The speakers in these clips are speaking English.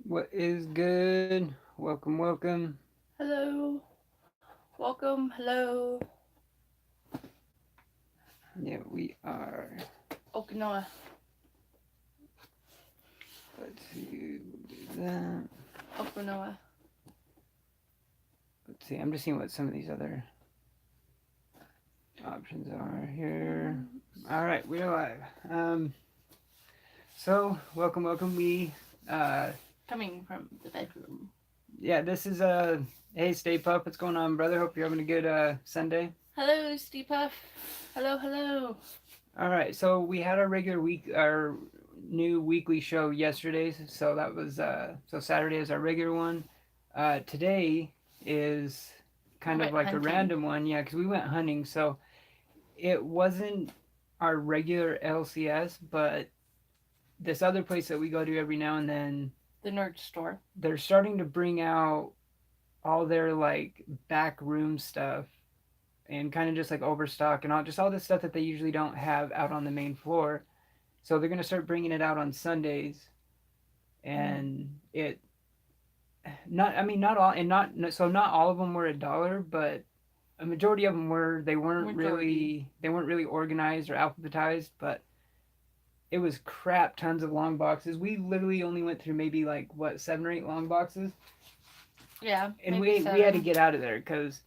What is good? Welcome, welcome. Hello. Welcome. Hello. Yeah, we are. Okinawa. Let's see. We'll do that. Okinawa. Let's see. I'm just seeing what some of these other options are here. All right, we're live. So welcome, welcome. Uh, Coming from the bedroom. yeah, this is Hey, Stay Puff. What's going on, brother? Hope you're having a good Sunday. Hello, Steve Puff. Hello, hello. All right, so we had our new weekly show yesterday. So that was so Saturday is our regular one. Today is We kind of went like a hunting. random one, yeah, because we went hunting. So it wasn't our regular LCS, but this other place that we go to every now and then, The nerd store. they're starting to bring out all their like back room stuff and kind of just like overstock and all this stuff that they usually don't have out on the main floor. So they're gonna start bringing it out on Sundays, and it not I mean not all and not so not all of them were $1, but a majority of them were. Majority. They weren't really organized or alphabetized, but it was crap tons of long boxes. We literally only went through maybe like what 7 or 8 long boxes, Yeah, and maybe we had to 7. get out of there because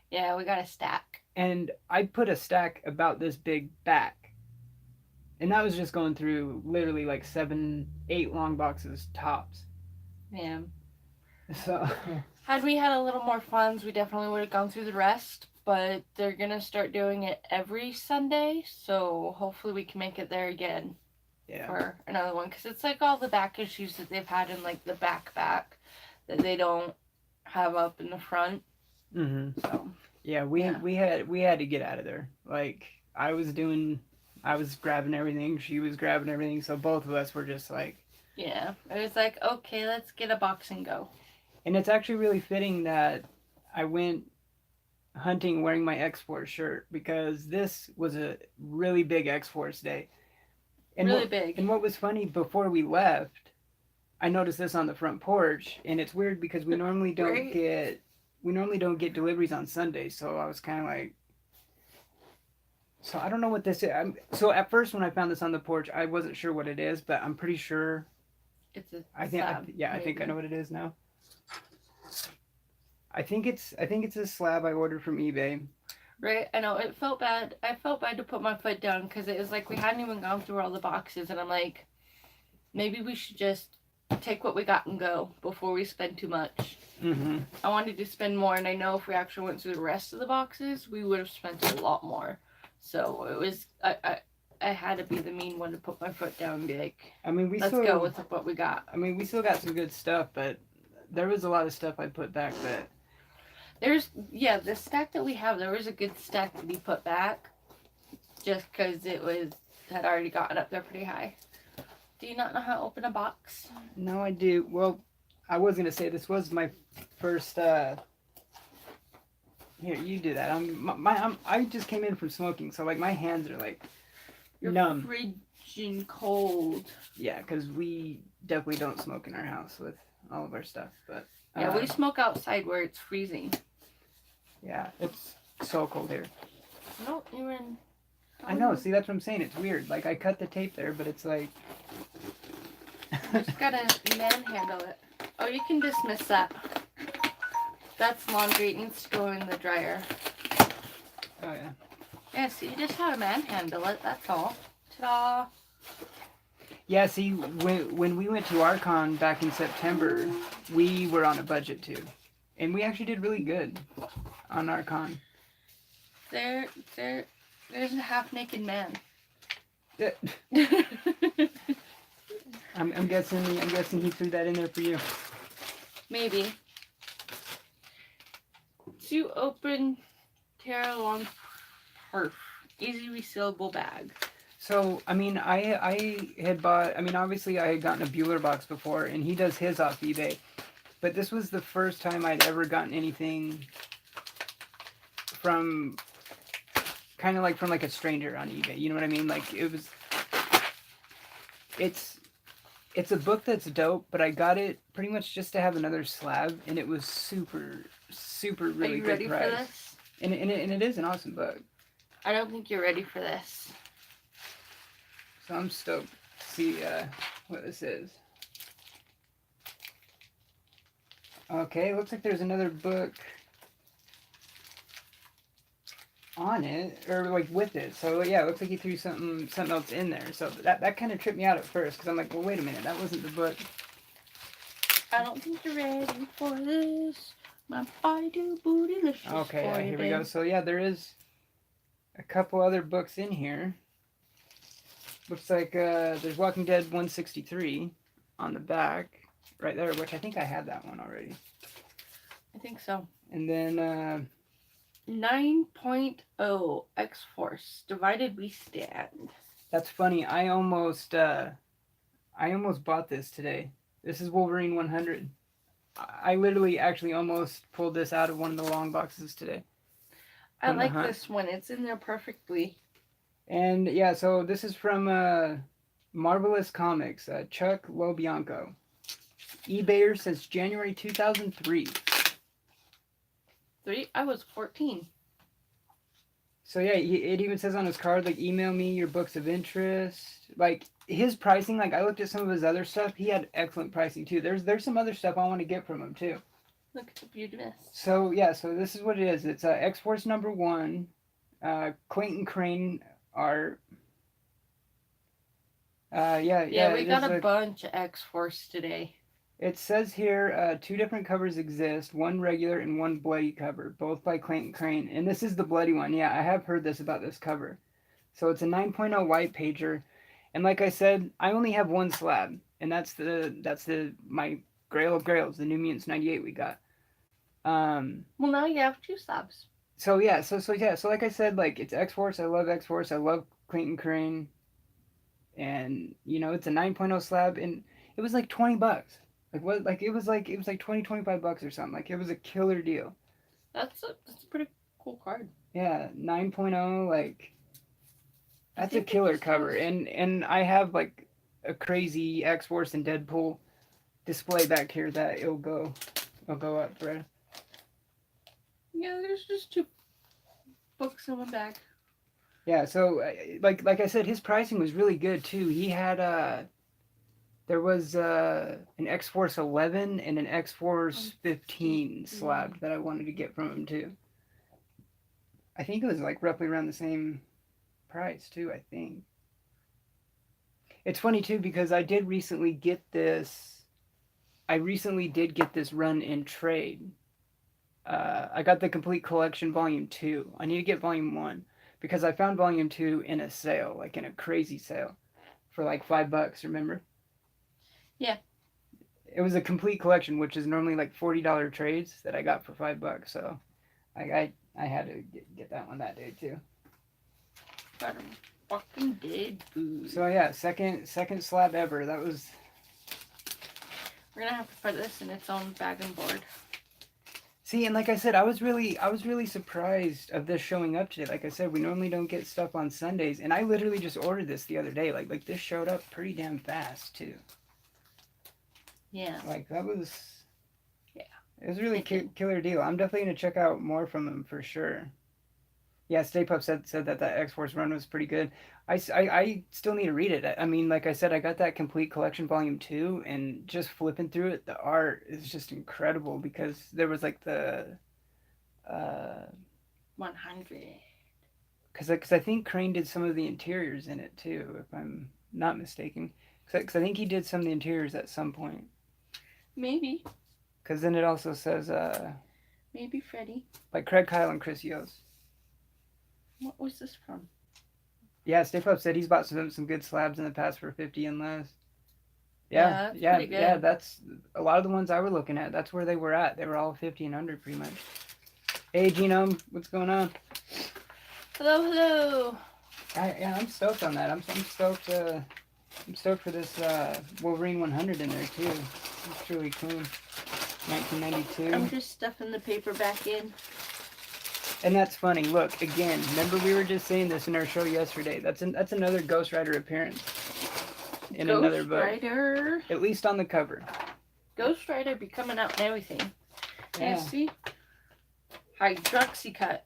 Yeah, we got a stack. and I put a stack about this big back, and that was just going through literally like 7, 8 long boxes tops. Yeah. So Had we had a little more funds, we definitely would have gone through the rest. But they're gonna start doing it every Sunday, so hopefully we can make it there again yeah. for another one. Because it's like all the back issues that they've had in like the backpack that they don't have up in the front. Mm-hmm. So Yeah, yeah, we had to get out of there. Like I was grabbing everything, she was grabbing everything, so both of us were just like, yeah. It was like, okay, let's get a box and go. and it's actually really fitting that I went hunting wearing my X Force shirt because this was a really big X Force day. And Really big. what was funny before we left, I noticed this on the front porch, and it's weird because Right? we normally don't get deliveries on Sundays, so I was kind of like, so I don't know what this is. So at first when I found this on the porch, I wasn't sure what it is, but I'm pretty sure. It's a I slab, yeah, I think I know maybe. what it is now. I think it's a slab I ordered from eBay. Right? I know. It felt bad. I felt bad to put my foot down because it was like we hadn't even gone through all the boxes, and I'm like, maybe we should just take what we got and go before we spend too much. Mm-hmm. I wanted to spend more, and I know if we actually went through the rest of the boxes, we would have spent a lot more. So it was I had to be the mean one to put my foot down and be like, I mean, let's go with what we got. we still got some good stuff, but there was a lot of stuff I put back that. There's yeah, the stack that we have, there was a good stack to be put back, just because it was had already gotten up there pretty high. Do you not know how to open a box? No, I do. Well, I was gonna say this was my first. Here, you do that. I just came in from smoking, so like my hands are like You're numb. frigid cold. Yeah, because we definitely don't smoke in our house with all of our stuff. But Yeah, we smoke outside where it's freezing. yeah, it's so cold here. I don't even. I know. See, that's what I'm saying. It's weird. Like I cut the tape there, but it's like. You just gotta manhandle it. Oh, you can dismiss that. That's laundry. It needs to go in the dryer. Oh yeah. Yeah, so you just have to manhandle it. That's all. Ta-da! Yeah. See, when we went to Archon back in September, we were on a budget too, and we actually did really good on Archon. There, there, there's a half-naked man. Yeah. I'm guessing he threw that in there for you. Maybe. To open Terra Long Perf. Easy resealable bag. So I mean, I had bought. I mean, obviously I had gotten a Bueller box before, and he does his off eBay. But this was the first time I'd ever gotten anything from kind of like from like a stranger on eBay. You know what I mean? Like it was. It's It's a book that's dope, but I got it pretty much just to have another slab, and it was super, super Are really you good ready for price. this? And it is an awesome book. I don't think you're ready for this. So I'm stoked to see what this is. Okay, looks like there's another book on it, or like with it. So yeah, it looks like he threw something else in there. So that kind of tripped me out at first because I'm like, well, wait a minute, that wasn't the book. I don't think you're ready for this. My body do bootylicious Okay, for yeah, you, here we babe. go. So yeah, there is a couple other books in here. Looks like there's Walking Dead 163 on the back, right there, which I think I had that one already. I think so. And then 9.0 X-Force. Divided we stand. that's funny. I almost bought this today. This is Wolverine 100. I literally actually almost pulled this out of one of the long boxes today. I From the like hunt. this one. It's in there perfectly. And yeah, so this is from Marvelous Comics, Chuck Lobianco. eBayer since January 2003. I was 14. So yeah, it even says on his card, like, email me your books of interest. Like, his pricing, like, I looked at some of his other stuff. He had excellent pricing, too. There's some other stuff I want to get from him, too. Look at the beautiness. So, yeah, so this is what it is. It's X-Force #1, Clayton Crane art. Yeah, we got a bunch of X-Force today. It says here 2 different covers exist, one regular and one bloody cover, both by Clayton Crane. And this is the bloody one. Yeah, I have heard this about this cover. So it's a 9.0 white pager. And like I said, I only have one slab, and that's my Grail of Grails, the New Mutants 98 we got. Well, now you have 2 slabs. So yeah, so like I said, like, it's X-Force. I love X-Force. I love Clayton Crane. And it's a 9.0 slab, and it was like $20. Like, what? Like, it was like $20-25 or something. Like, it was a killer deal. That's a pretty cool card. Yeah, 9.0, like, that's a killer cover. And I have like a crazy X-Force and Deadpool display back here that it'll go up, Brad. Yeah, there's just 2 books in one bag. Yeah, so like I said, his pricing was really good too. He had there was an X-Force 11 and an X-Force 15 slab that I wanted to get from him too. I think it was like roughly around the same price too, I think. It's funny too because I did recently get this. I recently did get this run in trade. I got the complete collection volume 2. I need to get volume 1 because I found volume 2 in a sale, like in a crazy sale for like $5, remember? Yeah. It was a complete collection, which is normally like $40 trades that I got for $5. So I had to get that one that day too. Got a fucking dead food. So yeah, second slab ever. That was. We're gonna have to put this in its own bag and board. See, and like I said, I was really surprised of this showing up today. Like I said, we normally don't get stuff on Sundays, and I literally just ordered this the other day. Like this showed up pretty damn fast too. Yeah. Like that was. Yeah. It was a really killer deal. I'm definitely gonna check out more from them for sure. Yeah, Stay Puft said that X-Force run was pretty good. I still need to read it. I mean, like I said, I got that complete collection volume 2, and just flipping through it, the art is just incredible because there was like the 100. Because I think Crane did some of the interiors in it too, if I'm not mistaken. Because I think he did some of the interiors at some point. Maybe. Because then it also says maybe Freddy. Like Craig Kyle and Chris Yost. What was this from? Yeah, Stay Puft said he's bought some good slabs in the past for 50 and less. Yeah, that's a lot of the ones I were looking at. That's where they were at. They were all 50 and under pretty much. Hey, Genome, what's going on? Hello. I'm stoked on that. I'm stoked. I'm stoked for this Wolverine 100 in there too. It's truly cool. 1992. I'm just stuffing the paper back in. And that's funny. Look, again, remember we were just saying this in our show yesterday. That's another Ghost Rider appearance. in another Ghost book, Rider. at least on the cover. Ghost Rider be coming out and everything. Yeah. And see? Hydroxycut.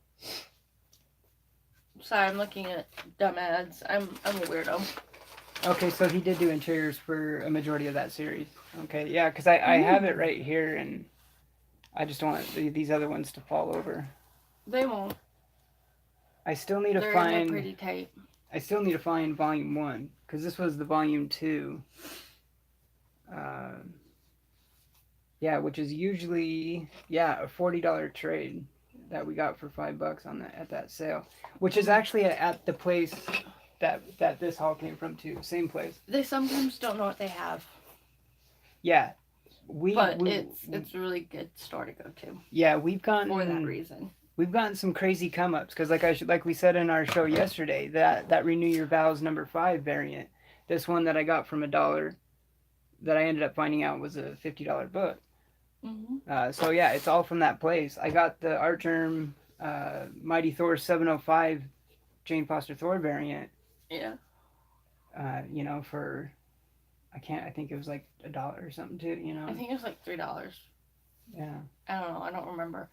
Sorry, I'm looking at dumb ads. I'm a weirdo. Okay, so he did do interiors for a majority of that series. Okay, yeah, because I have it right here, and I just don't want these other ones to fall over. They won't. I still need to They're in there find. pretty tight. I still need to find volume 1 because this was the volume 2. Yeah, which is usually a $40 trade that we got for $5 on that at that sale, which is actually at the place that this haul came from too. Same place. They sometimes don't know what they have. Yeah, but it's a really good store to go to. Yeah, we've gotten for that reason. We've gotten some crazy come ups because like we said in our show yesterday, that Renew Your Vows #5 variant, this one that I got from $1, that I ended up finding out was a $50 book. Mm-hmm. So yeah, it's all from that place. I got the Artgerm Mighty Thor 705 Jane Foster Thor variant. Yeah. For I think it was like $1 or something too. I think it was like $3. Yeah. I don't know. I don't remember.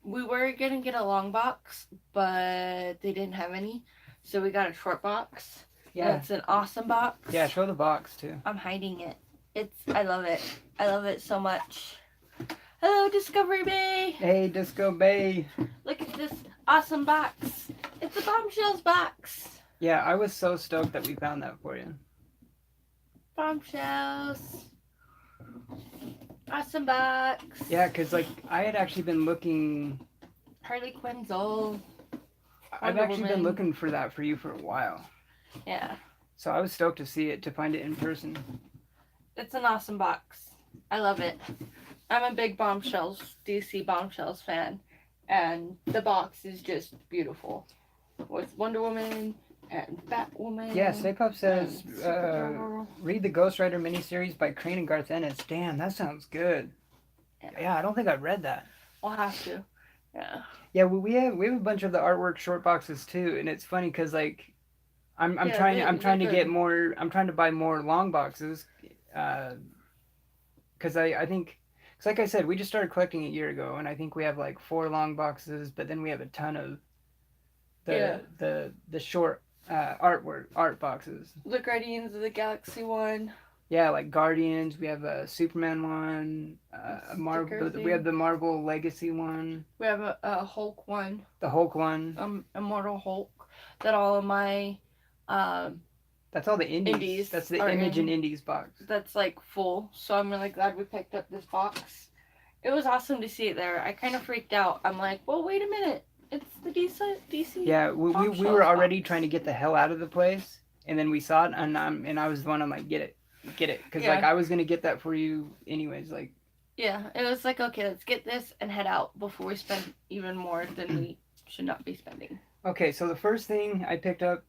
We were gonna get a long box, but they didn't have any, so we got a short box. Yeah. It's an awesome box. Yeah, show the box too. I'm hiding it. I love it. I love it so much. Hello, Discovery Bay. Hey, Disco Bay. Look at this awesome box. It's a Bombshells box. Yeah, I was so stoked that we found that for you. Bombshells. Awesome box. Yeah, because I had actually been looking. Harley Quinn's old. I've actually been looking for that for you for a while. Yeah. So I was stoked to see it, to find it in person. It's an awesome box. I love it. I'm a big DC Bombshells fan, and the box is just beautiful. With Wonder Woman and Batwoman. Yeah, Stay Puft says, read the Ghost Rider miniseries by Crane and Garth Ennis. Damn, that sounds good. Yeah, I don't think I've read that. We'll have to. Yeah. Yeah, we have a bunch of the artwork short boxes too, and it's funny because I'm trying to buy more long boxes, because I think, because like I said, we just started collecting a year ago, and I think we have like 4 long boxes, but then we have a ton of the short art boxes. The Guardians of the Galaxy one. Yeah, like Guardians. We have a Superman one. We have the Marvel Legacy one. We have a Hulk one. The Hulk one. Immortal Hulk. That all of my. That's all the indies. That's the Image and Indies box. That's like full. So I'm really glad we picked up this box. It was awesome to see it there. I kind of freaked out. I'm like, well, wait a minute. It's the DC. Yeah, we were already trying to get the hell out of the place, and then we saw it, and I was the one. I'm like, get it, because I was gonna get that for you anyways. Yeah, it was like, okay, let's get this and head out before we spend even more than we should not be spending. Okay, so the first thing I picked up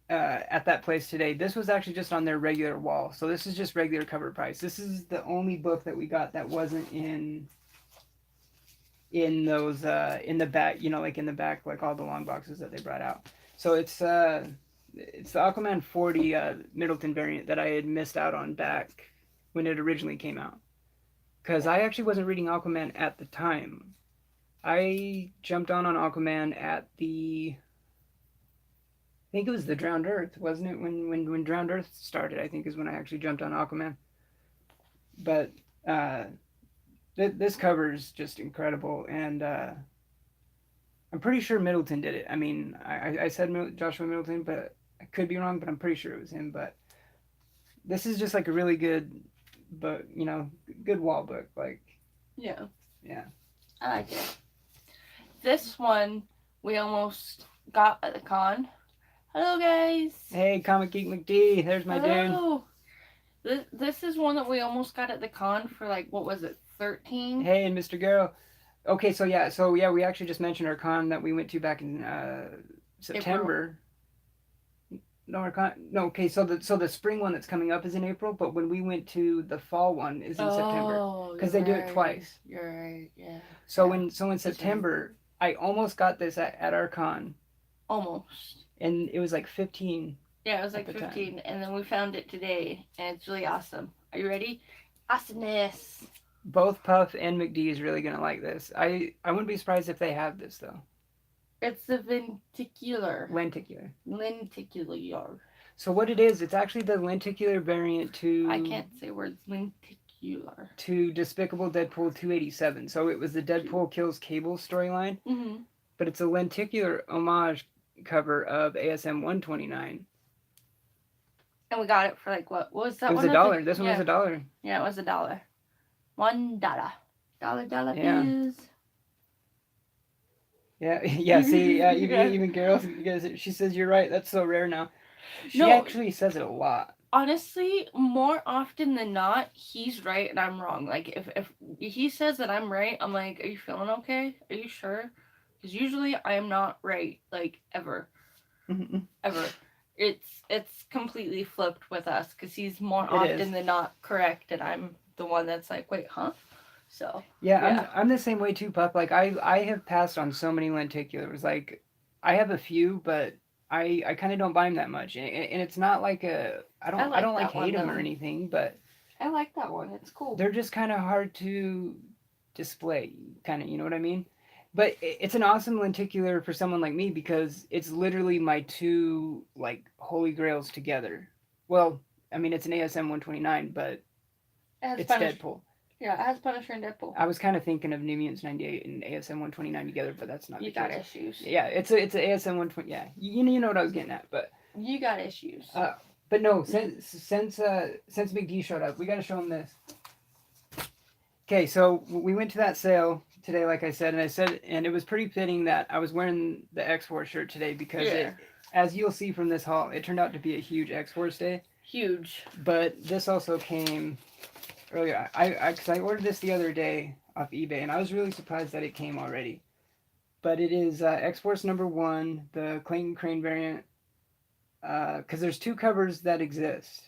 at that place today, this was actually just on their regular wall. So this is just regular cover price. This is the only book that we got that wasn't in those in the back, in the back, like all the long boxes that they brought out. So it's the Aquaman 40 Middleton variant that I had missed out on back when it originally came out, because I actually wasn't reading Aquaman at the time. I jumped on Aquaman at I think it was the Drowned Earth, wasn't it? When Drowned Earth started, I think is when I actually jumped on Aquaman. But this cover is just incredible, and I'm pretty sure Middleton did it. I mean, I said Joshua Middleton, but I could be wrong, but I'm pretty sure it was him. But this is just like a really good book, good wall book. Yeah. Yeah. I like it. This one we almost got at the con. Hello, guys. Hey, Comic Geek McD. There's my dude. This is one that we almost got at the con for what was it, 13? Hey, and Mr. Garrow. Okay, so we actually just mentioned our con that we went to back in September. April. No, our con. No, okay, so the spring one that's coming up is in April, but when we went to the fall one is in September, because they do it twice. You're right. Yeah. So in September, I almost got this at our con. Almost. And it was like 15. Yeah, it was at like the time. 15, and then we found it today, and it's really awesome. Are you ready? Awesomeness. Both Puff and McD is really gonna like this. I wouldn't be surprised if they have this though. It's the lenticular. Lenticular. Lenticular. So what it is, it's actually the lenticular variant I can't say words. Lenticular. to Despicable Deadpool 287. So it was the Deadpool kills Cable storyline, Mm-hmm. but it's a lenticular homage cover of ASM 129. And we got it for like what was It that was one a of the dollar. This one was yeah $1. yeah it was $1. $1. Dollar Yeah. bills. Yeah, yeah. See, yeah, Yeah. even Carol, she says you're right. That's so rare now. She No, actually says it a lot. honestly, more often than not, he's right and I'm wrong. Like if he says that I'm right, I'm like, are you feeling okay? Are you sure? Because usually I am not right, like ever, ever. It's completely flipped with us because he's more It is. often than not correct, and I'm the one that's like, wait, huh? So Yeah, yeah, I'm the same way too, Pup. Like I have passed on so many lenticulars. Like I have a few, but I kind of don't buy them that much. And it's not like a I I don't like like that one hate them or though. anything, but I like that one. It's cool. they're just kind of hard to display, kind of, you know what I mean? But it's an awesome lenticular for someone like me because it's literally my two like holy grails together. Well, I mean it's an ASM 129, but It has it's Punisher. Deadpool. Yeah, it has Punisher and Deadpool. I was kind of thinking of New Mutants 98 and ASM 129 together, but that's not You the got case. issues. Yeah, it's a ASM 120. Yeah, you know what I was getting at, but You got issues. but no, since Big D showed up, we got to show him this. Okay, so we went to that sale today, like I said, and it was pretty fitting that I was wearing the X Force shirt today because Yeah. as you'll see from this haul, it turned out to be a huge X Force day. Huge. But this also came earlier. Because I ordered this the other day off eBay, and I was really surprised that it came already. But it is X Force #1, the Clayton Crane variant. Because there's two covers that exist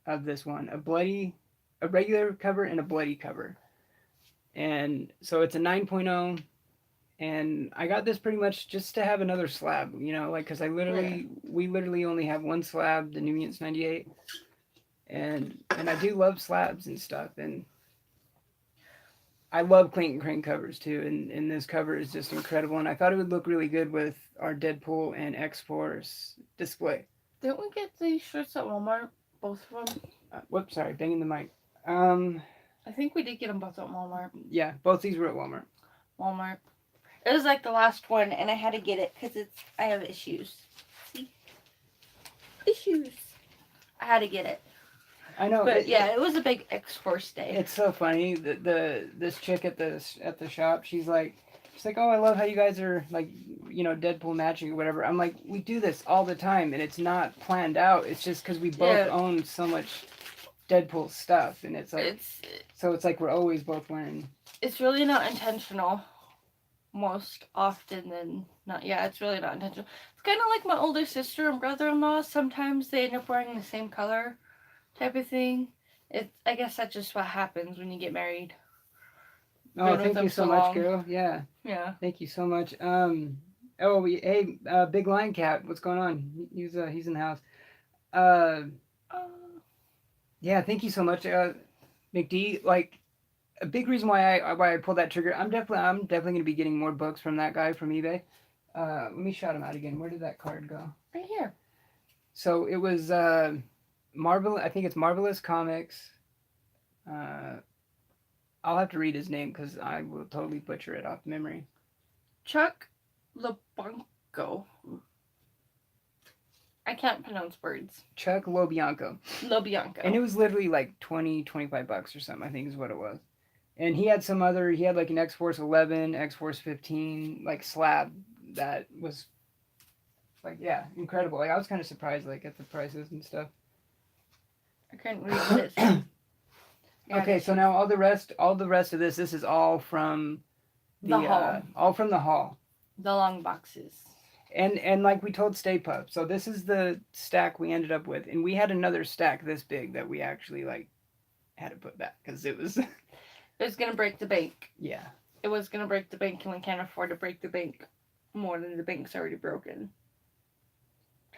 of this one: a regular cover, and a bloody cover. And so it's a 9.0, and I got this pretty much just to have another slab, like because we literally only have one slab, the New Mutants 98, and I do love slabs and stuff, and I love Clayton Crane covers too, and this cover is just incredible, and I thought it would look really good with our Deadpool and X Force display. Didn't we get these shirts at Walmart? Both of them? Whoops, sorry, banging the mic. I think we did get them both at Walmart. Yeah, both these were at Walmart. Walmart. It was like the last one, and I had to get it because I have issues. See? Issues. I had to get it. I know, But yeah, it was a big X Force day. it's so funny. This chick at the shop, she's like, oh, I love how you guys are like, Deadpool matching or whatever. I'm like, we do this all the time, and it's not planned out. It's just because we both own so much Deadpool stuff, and it's like, it's like we're always both wearing. It's really not intentional. Most often than not. Yeah, it's really not intentional. It's kind of like my older sister and brother-in-law. Sometimes they end up wearing the same color type of thing. I guess that's just what happens when you get married. Oh, thank you so much, girl. Yeah. Yeah. Thank you so much. Hey, Big Lion Cat, what's going on? He's in the house. Yeah, thank you so much, McD. Like, a big reason why I pulled that trigger. I'm definitely gonna be getting more books from that guy from eBay. Let me shout him out again. Where did that card go? Right here. So it was Marvel. I think it's Marvelous Comics. I'll have to read his name because I will totally butcher it off memory. Chuck LeBlanco. I can't pronounce words. Chuck Lobianco. Lobianco. And it was literally like $20-$25 or something, I think is what it was. And he had like an X Force 11, X Force 15, like slab that was like, yeah, incredible. Like I was kind of surprised like at the prices and stuff. I couldn't read this. Okay, so now all the rest of this is all from the haul. All from the haul. The long boxes. And like we told Stay Pup, so this is the stack we ended up with, and we had another stack this big that we actually like had to put back because it was it was gonna break the bank. Yeah. It was gonna break the bank, and we can't afford to break the bank more than the bank's already broken.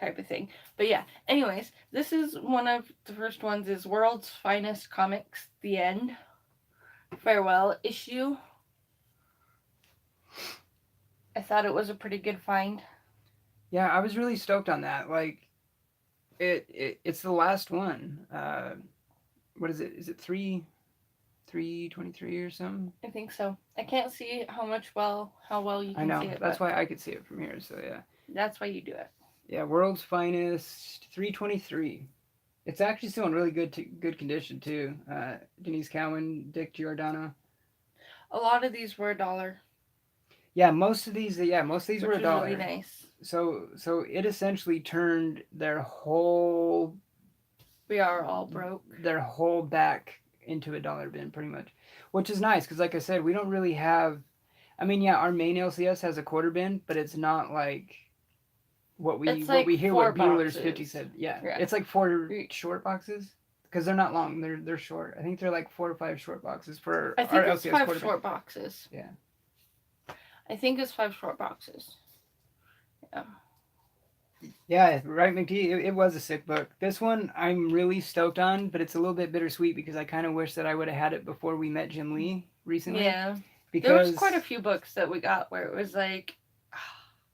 type of thing. But yeah, anyways, this is one of the first ones is World's Finest Comics, The End. Farewell issue. I thought it was a pretty good find. Yeah, I was really stoked on that. Like it's the last one. What is it? Is it 323 or something? I think so. I can't see how well you I can see know. it, That's but why I could see it from here. So yeah. that's why you do it. Yeah, World's Finest 323. It's actually still in really good condition too. Denise Cowan, Dick Giordano. A lot of these were $1, Yeah, most of these were which a was really dollar. nice. So it essentially turned We are all broke. their whole back into a dollar bin pretty much, which is nice because like I said, we don't really have. I mean, yeah, our main LCS has a quarter bin, but it's not like It's what like we hear four what Bueller's 50 boxes. said. Yeah, Yeah. it's like four short boxes because they're not long. They're short. I think they're like 4 or 5 short boxes for I our think it's LCS five quarter bin. short boxes. Yeah. I think it's 5 short boxes. Yeah. Yeah, right, McD. It was a sick book. This one I'm really stoked on, but it's a little bit bittersweet because I kind of wish that I would have had it before we met Jim Lee recently. Yeah. There was Because quite a few books that we got where it was like,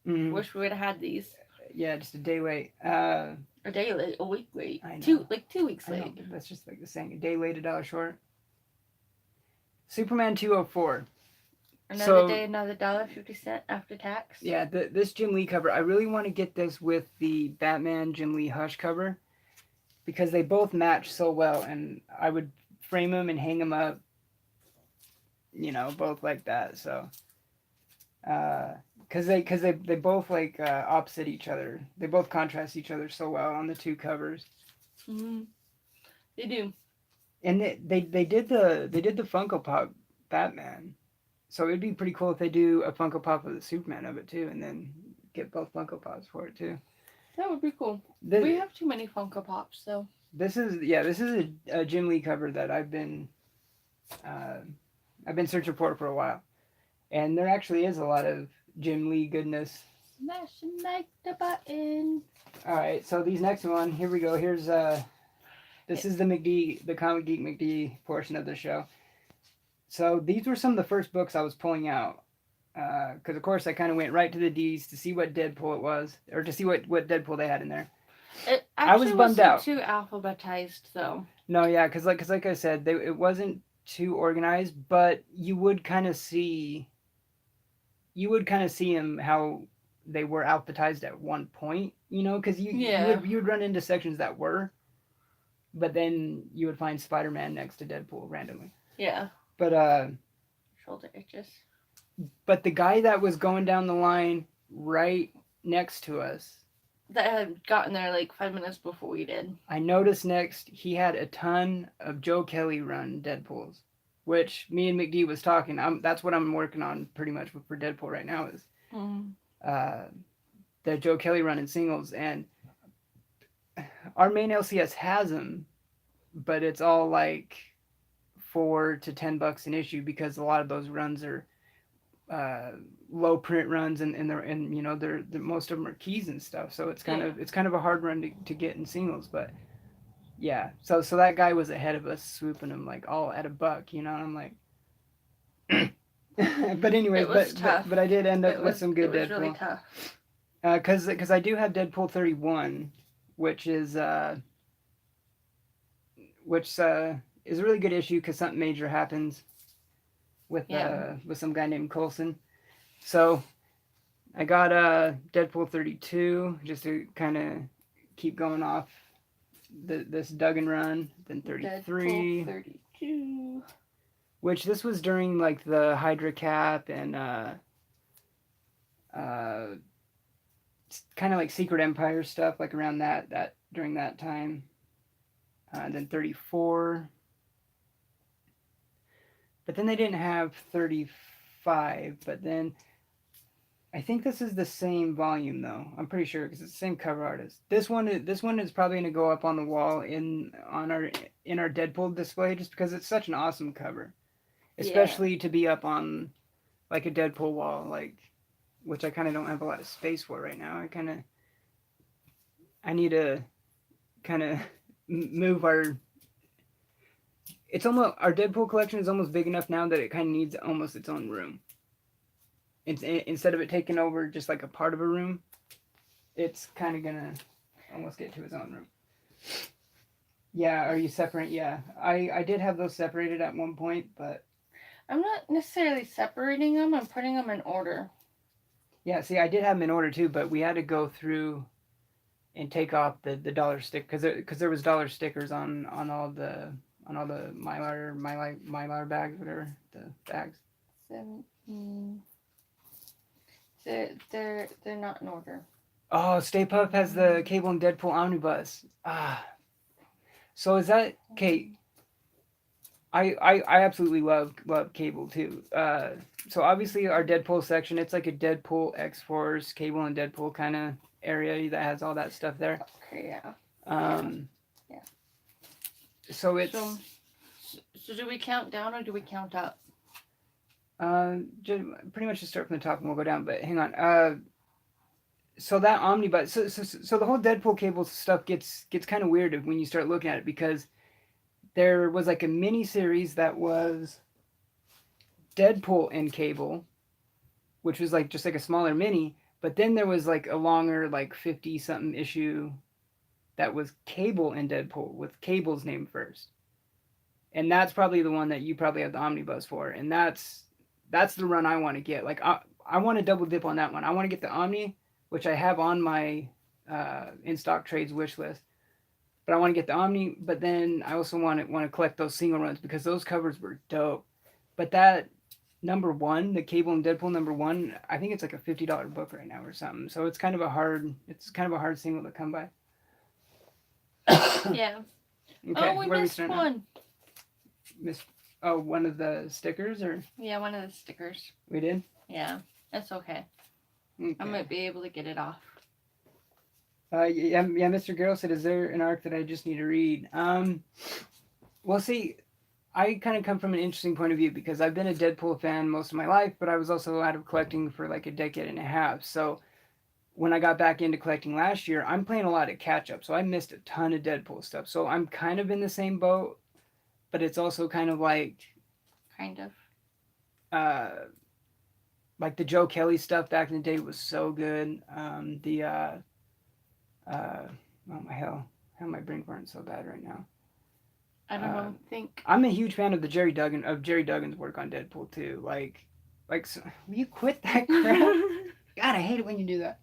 mm, wish we would have had these. yeah, just a day late. A day late, a week late, I know. 2 weeks I know. late. That's just like the saying. A day late, a dollar short. Superman 204. Another day, another $1.50 after tax. Yeah, this Jim Lee cover. I really want to get this with the Batman Jim Lee Hush cover because they both match so well, and I would frame them and hang them up. Both like that. So, because they both like opposite each other. They both contrast each other so well on the two covers. Mm-hmm. They do. And they did the Funko Pop Batman. So it'd be pretty cool if they do a Funko Pop of the Superman of it too, and then get both Funko Pops for it too. That would be cool. We have too many Funko Pops, though. This is a Jim Lee cover that I've been searching for a while, and there actually is a lot of Jim Lee goodness. Smash and like the button. All right, so these next one, here we go. Here's this is the McD, the Comic Geek McD portion of the show. So these were some of the first books I was pulling out. Because of course I kind of went right to the D's to see what Deadpool it was, or to see what Deadpool they had in there. It I was actually bummed wasn't out. too alphabetized, though. No, yeah, because like I said, it wasn't too organized, but you would kind of see them how they were alphabetized at one point, because you would run into sections that were, but then you would find Spider-Man next to Deadpool randomly. Yeah. But shoulder itches. But the guy that was going down the line right next to us, that had gotten there like 5 minutes before we did. I noticed next he had a ton of Joe Kelly run Deadpools, which me and McD was talking. That's what I'm working on pretty much for Deadpool right now is the Joe Kelly run in singles, and our main LCS has them, but it's all like $4 to $10 an issue because a lot of those runs are low print runs, and they're most of them are keys and stuff, so it's kind of a hard run to get in singles. But yeah, so that guy was ahead of us, swooping them like all at $1, and I'm like but anyways, but I did end up with some good Deadpool. It was really tough. Because I do have Deadpool 31, which is a really good issue because something major happens with some guy named Coulson. So I got Deadpool 32 just to kind of keep going off this Duggan run. Then 33. Deadpool 32. Which this was during like the Hydra Cap and kind of like Secret Empire stuff, like around that during that time. And then 34. But then they didn't have 35. But then I think this is the same volume though. I'm pretty sure because it's the same cover artist. This one is probably gonna go up on the wall in our Deadpool display just because it's such an awesome cover, especially to be up on like a Deadpool wall, like which I kind of don't have a lot of space for right now. I need to kind of move our. It's almost our Deadpool collection is almost big enough now that it kind of needs almost its own room. Instead of it taking over just like a part of a room, it's kind of gonna almost get to its own room. Yeah, are you separate? Yeah, I did have those separated at one point, but I'm not necessarily separating them. I'm putting them in order. yeah, see, I did have them in order too, but we had to go through and take off the dollar stick because there was dollar stickers on all the mylar bags, whatever the bags. 17. They're not in order. Oh, Stay Puft has the Cable and Deadpool omnibus. Ah, so is that okay? I absolutely love Cable too. So obviously our Deadpool section, it's like a Deadpool X Force, Cable and Deadpool kind of area that has all that stuff there. Okay, yeah. Um, Yeah. so it's So do we count down or do we count up? just pretty much just start from the top and we'll go down. But hang on. So that omnibus, so the whole Deadpool Cable stuff gets kind of weird when you start looking at it because there was like a mini series that was Deadpool and Cable, which was like just like a smaller mini. But then there was like a longer, like 50 something issue that was Cable and Deadpool with Cable's name first. And that's probably the one that you probably have the omnibus for. And that's the run I want to get. Like I want to double dip on that one. I want to get the Omni, which I have on my in stock trades wish list. But I want to get the Omni. But then I also want to collect those single runs because those covers were dope. But that number one, the Cable and Deadpool number one, I think it's like a $50 book right now or something. So it's kind of a hard single to come by. Yeah. Okay, Oh, we where are we missed starting? one. Miss, oh, one of the stickers, or Yeah, one of the stickers. we did? Yeah, that's okay. Okay. I might be able to get it off. Yeah, Mr. Girl said, "Is there an arc that I just need to read?" Well, see, I kind of come from an interesting point of view because I've been a Deadpool fan most of my life, but I was also out of collecting for like a decade and a half. So when I got back into collecting last year, I'm playing a lot of catch up. So I missed a ton of Deadpool stuff. So I'm kind of in the same boat, but it's also kind of Kind of. uh, like the Joe Kelly stuff back in the day was so good. Oh my hell, how am I brain farting so bad right now? I don't know. Think. I'm a huge fan of Jerry Duggan's work on Deadpool too. So, will you quit that crap? God, I hate it when you do that.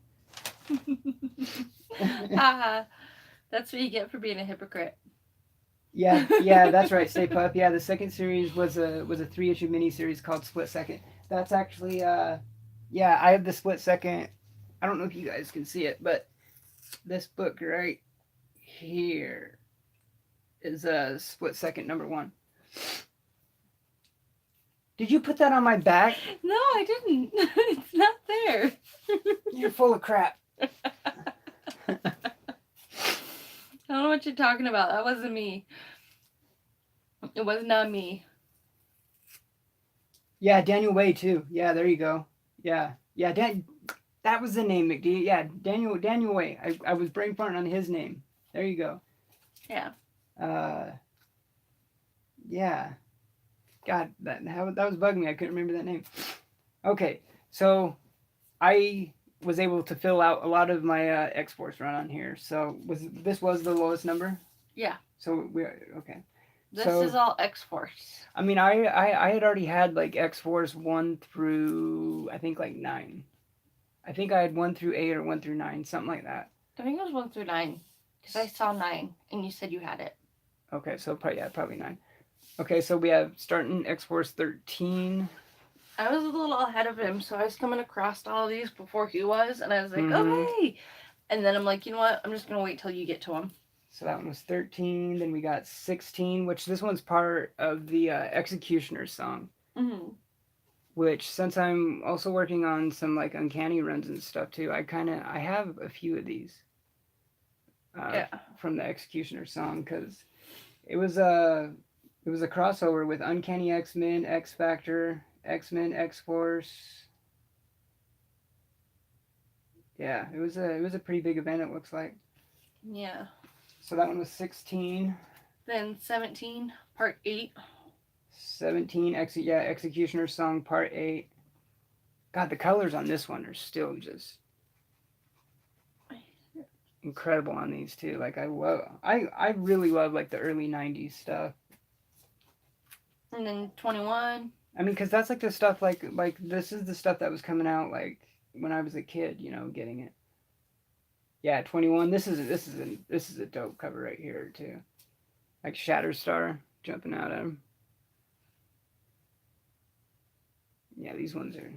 That's what you get for being a hypocrite. Yeah, that's right. Stay Puft. Yeah, the second series was a 3 issue miniseries called Split Second. That's actually yeah, I have the Split Second. I don't know if you guys can see it, but this book right here is a Split Second number one. Did you put that on my back? No, I didn't. It's not there. You're full of crap. I don't know what you're talking about. That wasn't me. It was not me. Yeah, Daniel Way too. Yeah, there you go. Yeah, that was the name, McD. Yeah, Daniel Way. I was brain farting on his name. There you go. Yeah. Yeah. God, that was bugging me. I couldn't remember that name. Okay, so I was able to fill out a lot of my X Force run on here. So this was the lowest number? Yeah. So we okay. This So, is all X Force. I mean, I had already had like X Force 1 through I think like 9. I think I had 1 through 8 or 1 through 9, something like that. I think it was 1 through 9. Because I saw 9 and you said you had it. Okay, so probably 9. Okay, so we have starting X Force 13. I was a little ahead of him, so I was coming across all these before he was, and I was like, Mhm. oh, hey. And then I'm like, you know what? I'm just going to wait till you get to him. So that one was 13. Then we got 16, which this one's part of the Executioner's song. Mm-hmm. Which, since I'm also working on some like uncanny runs and stuff too, I have a few of these. From the Executioner song because it was a crossover with Uncanny X-Men, X Factor, X-Men, X Force. Yeah, it was a pretty big event. It looks like. Yeah. So that one was 16. Then 17, part 8. 17, Executioner Song Part 8. God, the colors on this one are still just incredible on these too. Like I really love like the early 90s stuff. And then 21. I mean, because that's like the stuff like this is the stuff that was coming out like when I was a kid, getting it. Yeah, 21. This is a dope cover right here too. Like Shatterstar jumping out at him. Yeah, these ones are.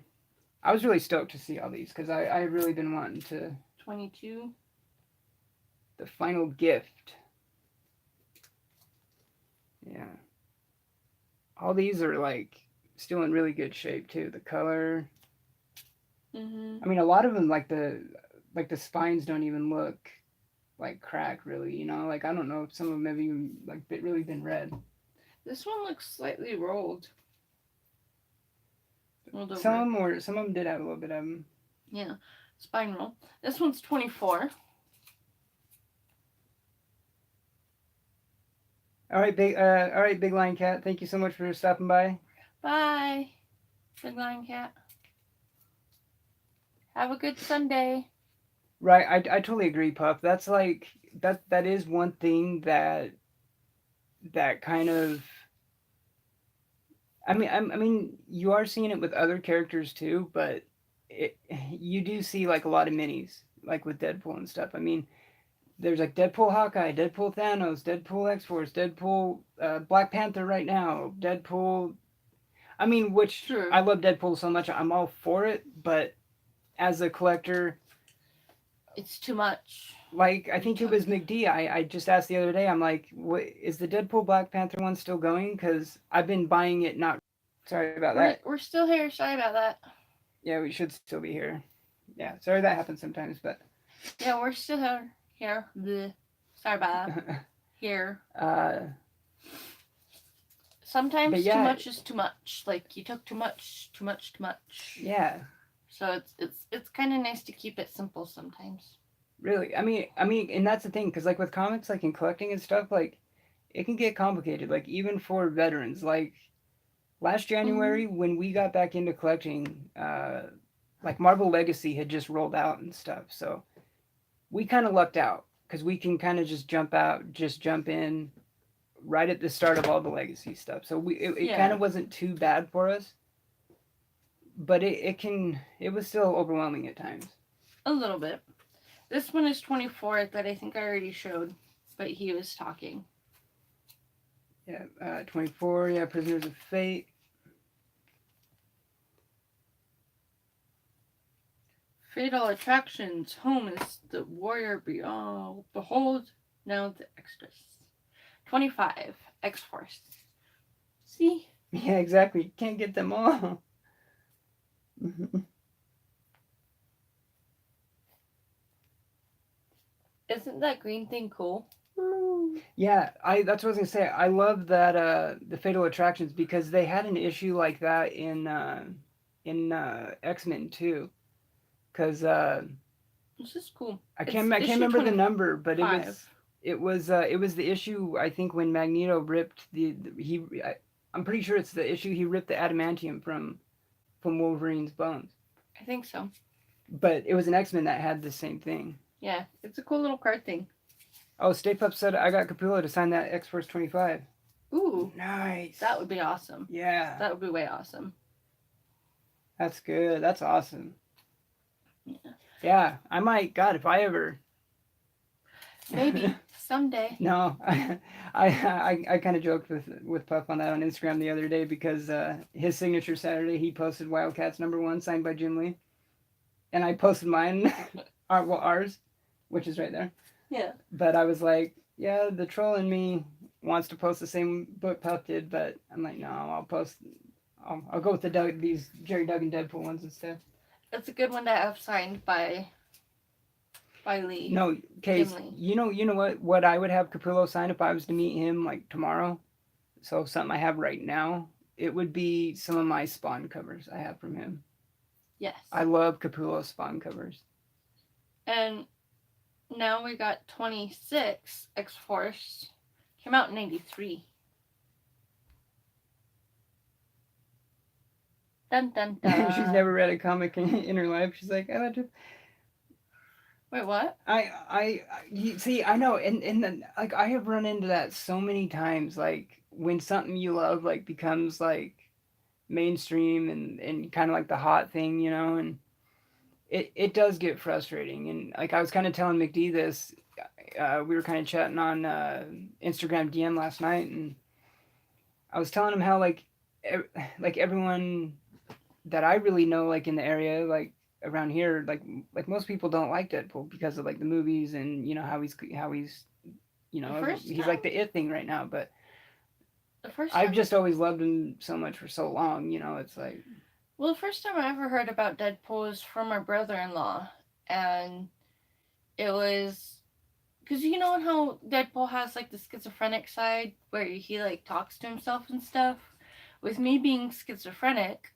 I was really stoked to see all these because I really been wanting to. 22. The Final Gift. Yeah, all these are like still in really good shape too. The color. Mm-hmm. I mean, a lot of them like the spines don't even look like crack really. Like I don't know if some of them have even like really been read. This one looks slightly rolled. Rolled over. Some of them did have a little bit of them. Yeah. Spine roll. This one's 24. All right, Big Lion Cat. Thank you so much for stopping by. Bye. Big Lion Cat. Have a good Sunday. Right, I totally agree, Puff. That's like that is one thing that kind of. I mean, you are seeing it with other characters too, but you do see like a lot of minis, like with Deadpool and stuff. I mean, there's like Deadpool Hawkeye, Deadpool Thanos, Deadpool X Force, Deadpool Black Panther right now, Deadpool. I mean, which True. I love Deadpool so much, I'm all for it, but as a collector, It's too much. like I think it was McD. I just asked the other day. I'm like, what is the Deadpool Black Panther one still going? Because I've been buying it. Not sorry about that. We're still here. Sorry about that. Yeah, we should still be here. Yeah, sorry that happens sometimes, but Yeah, we're still here. Here. Bleh. Sorry about that. Here. Sometimes but yeah, too much is too much. Like you took too much, too much, too much. Yeah. So it's kind of nice to keep it simple sometimes. Really, I mean, and that's the thing, because like with comics, like in collecting and stuff, like it can get complicated. Like even for veterans, like last January when we got back into collecting, like Marvel Legacy had just rolled out and stuff, so we kind of lucked out because we can kind of just jump in right at the start of all the Legacy stuff. So it kind of wasn't too bad for us, but it was still overwhelming at times. A little bit. This one is 24 that I think I already showed, but he was talking. Yeah, 24. Yeah, Prisoners of Fate. Fatal Attractions. Home is the warrior beyond. Behold, now the extras. 25. X-Force. See? Yeah, exactly. Can't get them all. Isn't that green thing cool? Yeah, that's what I was gonna say. I love that the Fatal Attractions because they had an issue like that in X-Men too. Cause This is cool. I can't remember the number, but 5. it was the issue I think when Magneto ripped I'm pretty sure it's the issue he ripped the adamantium from Wolverine's bones. I think so. But it was an X-Men that had the same thing. Yeah, it's a cool little card thing. Oh, Stay Pup said I got Capullo to sign that X-Force 25. Ooh. Nice. That would be awesome. Yeah. That would be way awesome. That's good. That's awesome. Yeah. Yeah, I might. God, if I ever. Maybe someday. No, I kind of joked with Puff on that on Instagram the other day because his signature Saturday he posted Wildcats #1 signed by Jim Lee, and I posted mine, ours, which is right there. Yeah. But I was like, yeah, the troll in me wants to post the same book Puff did, but I'm like, no, I'll go with these Jerry Duggan Deadpool ones instead. It's a good one to have signed by Lee. No, Case, you know what I would have Capullo sign if I was to meet him like tomorrow? So something I have right now, it would be some of my Spawn covers I have from him. Yes. I love Capullo Spawn covers. And Now we got 26 X Force. Came out in 83. Dun dun She's never dun. read a comic in her life. She's like, oh, just, Wait, what? you see, I know, and then like I have run into that so many times. Like when something you love like becomes like mainstream and kind of like the hot thing, and it does get frustrating. And like I was kind of telling McD this, we were kind of chatting on Instagram DM last night, and I was telling him how like everyone that I really know like in the area like around here like most people don't like Deadpool because of like the movies and how he's The first he's like time, the it thing right now. But the first I've time, just always loved him so much for so long. It's like well, the first time I ever heard about Deadpool was from my brother-in-law, and it was because you know how Deadpool has like the schizophrenic side where he like talks to himself and stuff. With me being schizophrenic,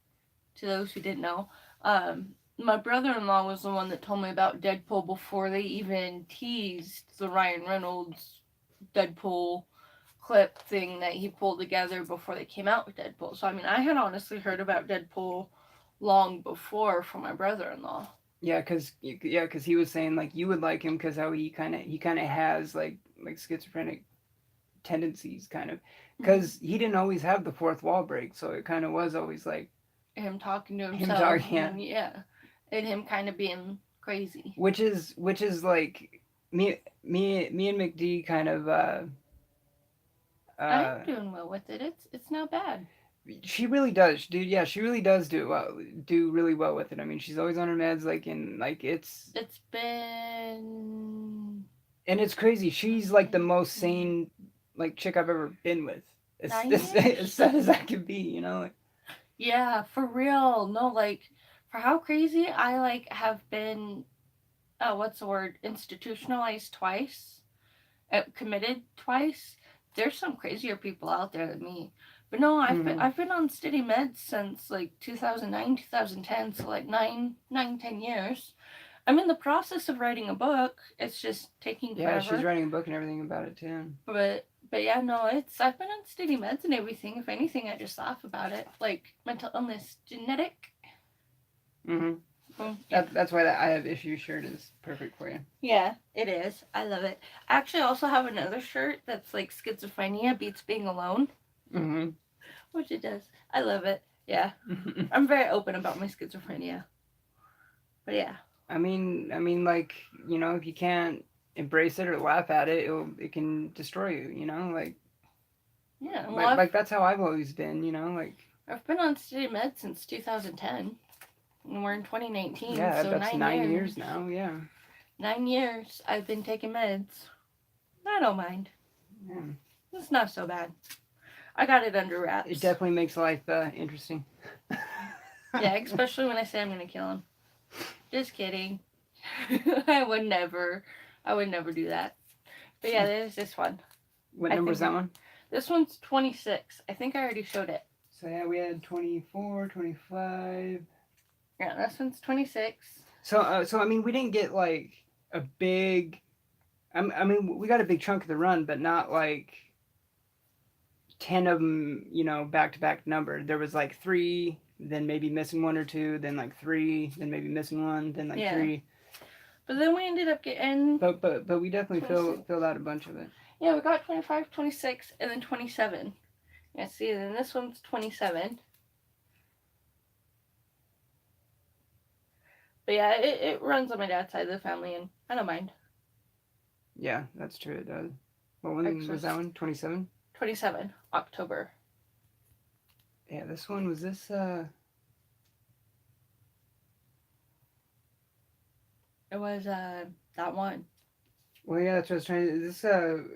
to those who didn't know, my brother-in-law was the one that told me about Deadpool before they even teased the Ryan Reynolds Deadpool clip thing that he pulled together before they came out with Deadpool. So I mean, I had honestly heard about Deadpool long before from my brother-in-law. because he was saying like you would like him because how he kind of has like schizophrenic tendencies kind of Mm-hmm. because he didn't always have the fourth wall break, so it kind of was always like Him talking to him himself, talking. Yeah, and yeah, and him kind of being crazy. which is like me and McD kind of I am uh doing well with it. It's not bad. she really does, dude. Yeah, she really does do really well with it. I mean, she's always on her meds, like, and like It's been it's crazy. She's like the most sane like chick I've ever been with. It's nine this as years. sad as that can be. Like, Yeah, for real. No, like for how crazy I like have been. What's the word? Institutionalized twice. Committed twice. There's some crazier people out there than me. But no, mm-hmm. I've been on steady meds since like 2009, 2010, so like 10 years. I'm in the process of writing a book. It's just taking Yeah, she's forever. writing a book and everything about it too. But yeah, no, it's I've been on steady meds and everything. If anything, I just laugh about it. Like mental illness, genetic. Mm-hmm. Yeah. That's why that I have issue shirt is perfect for you. Yeah, it is. I love it. I actually also have another shirt that's like schizophrenia beats being alone, Mm-hmm. which it does. I love it. Yeah. I'm very open about my schizophrenia. But yeah. like if you can't embrace it or laugh at it, it can destroy you. Like Yeah. Well, like that's how I've always been. Like I've been on steady meds since 2010. And we're in 2019, yeah, so that's 9 years 9 years. now. Yeah. 9 years I've been taking meds. I don't mind. Yeah. It's not so bad. I got it under It wraps. definitely makes life interesting. Yeah, especially when I say I'm gonna kill him. Just kidding. I would never. I would never do that. But yeah, there's this one. What I number is think that one? this one's 26. I think I already showed it. So yeah, we had 24, 25. Yeah, this one's 26. So I mean, we didn't get like a big. I mean, we got a big chunk of the run, but not like 10 of them. Back to back numbered. There was like three, then maybe missing one or two, then like three, then maybe missing one, then like Yeah. three. But then we ended up getting But we definitely 26. filled out a bunch of it. Yeah, we got 25, 26, and then 27. Yeah, see, then this one's 27. But yeah, it runs on my dad's side of the family, and I don't mind. Yeah, that's true. It does. What one was that one? 27. 27, October. Yeah, this one was this. It was that one. Well, yeah, that's what I was trying to. Is this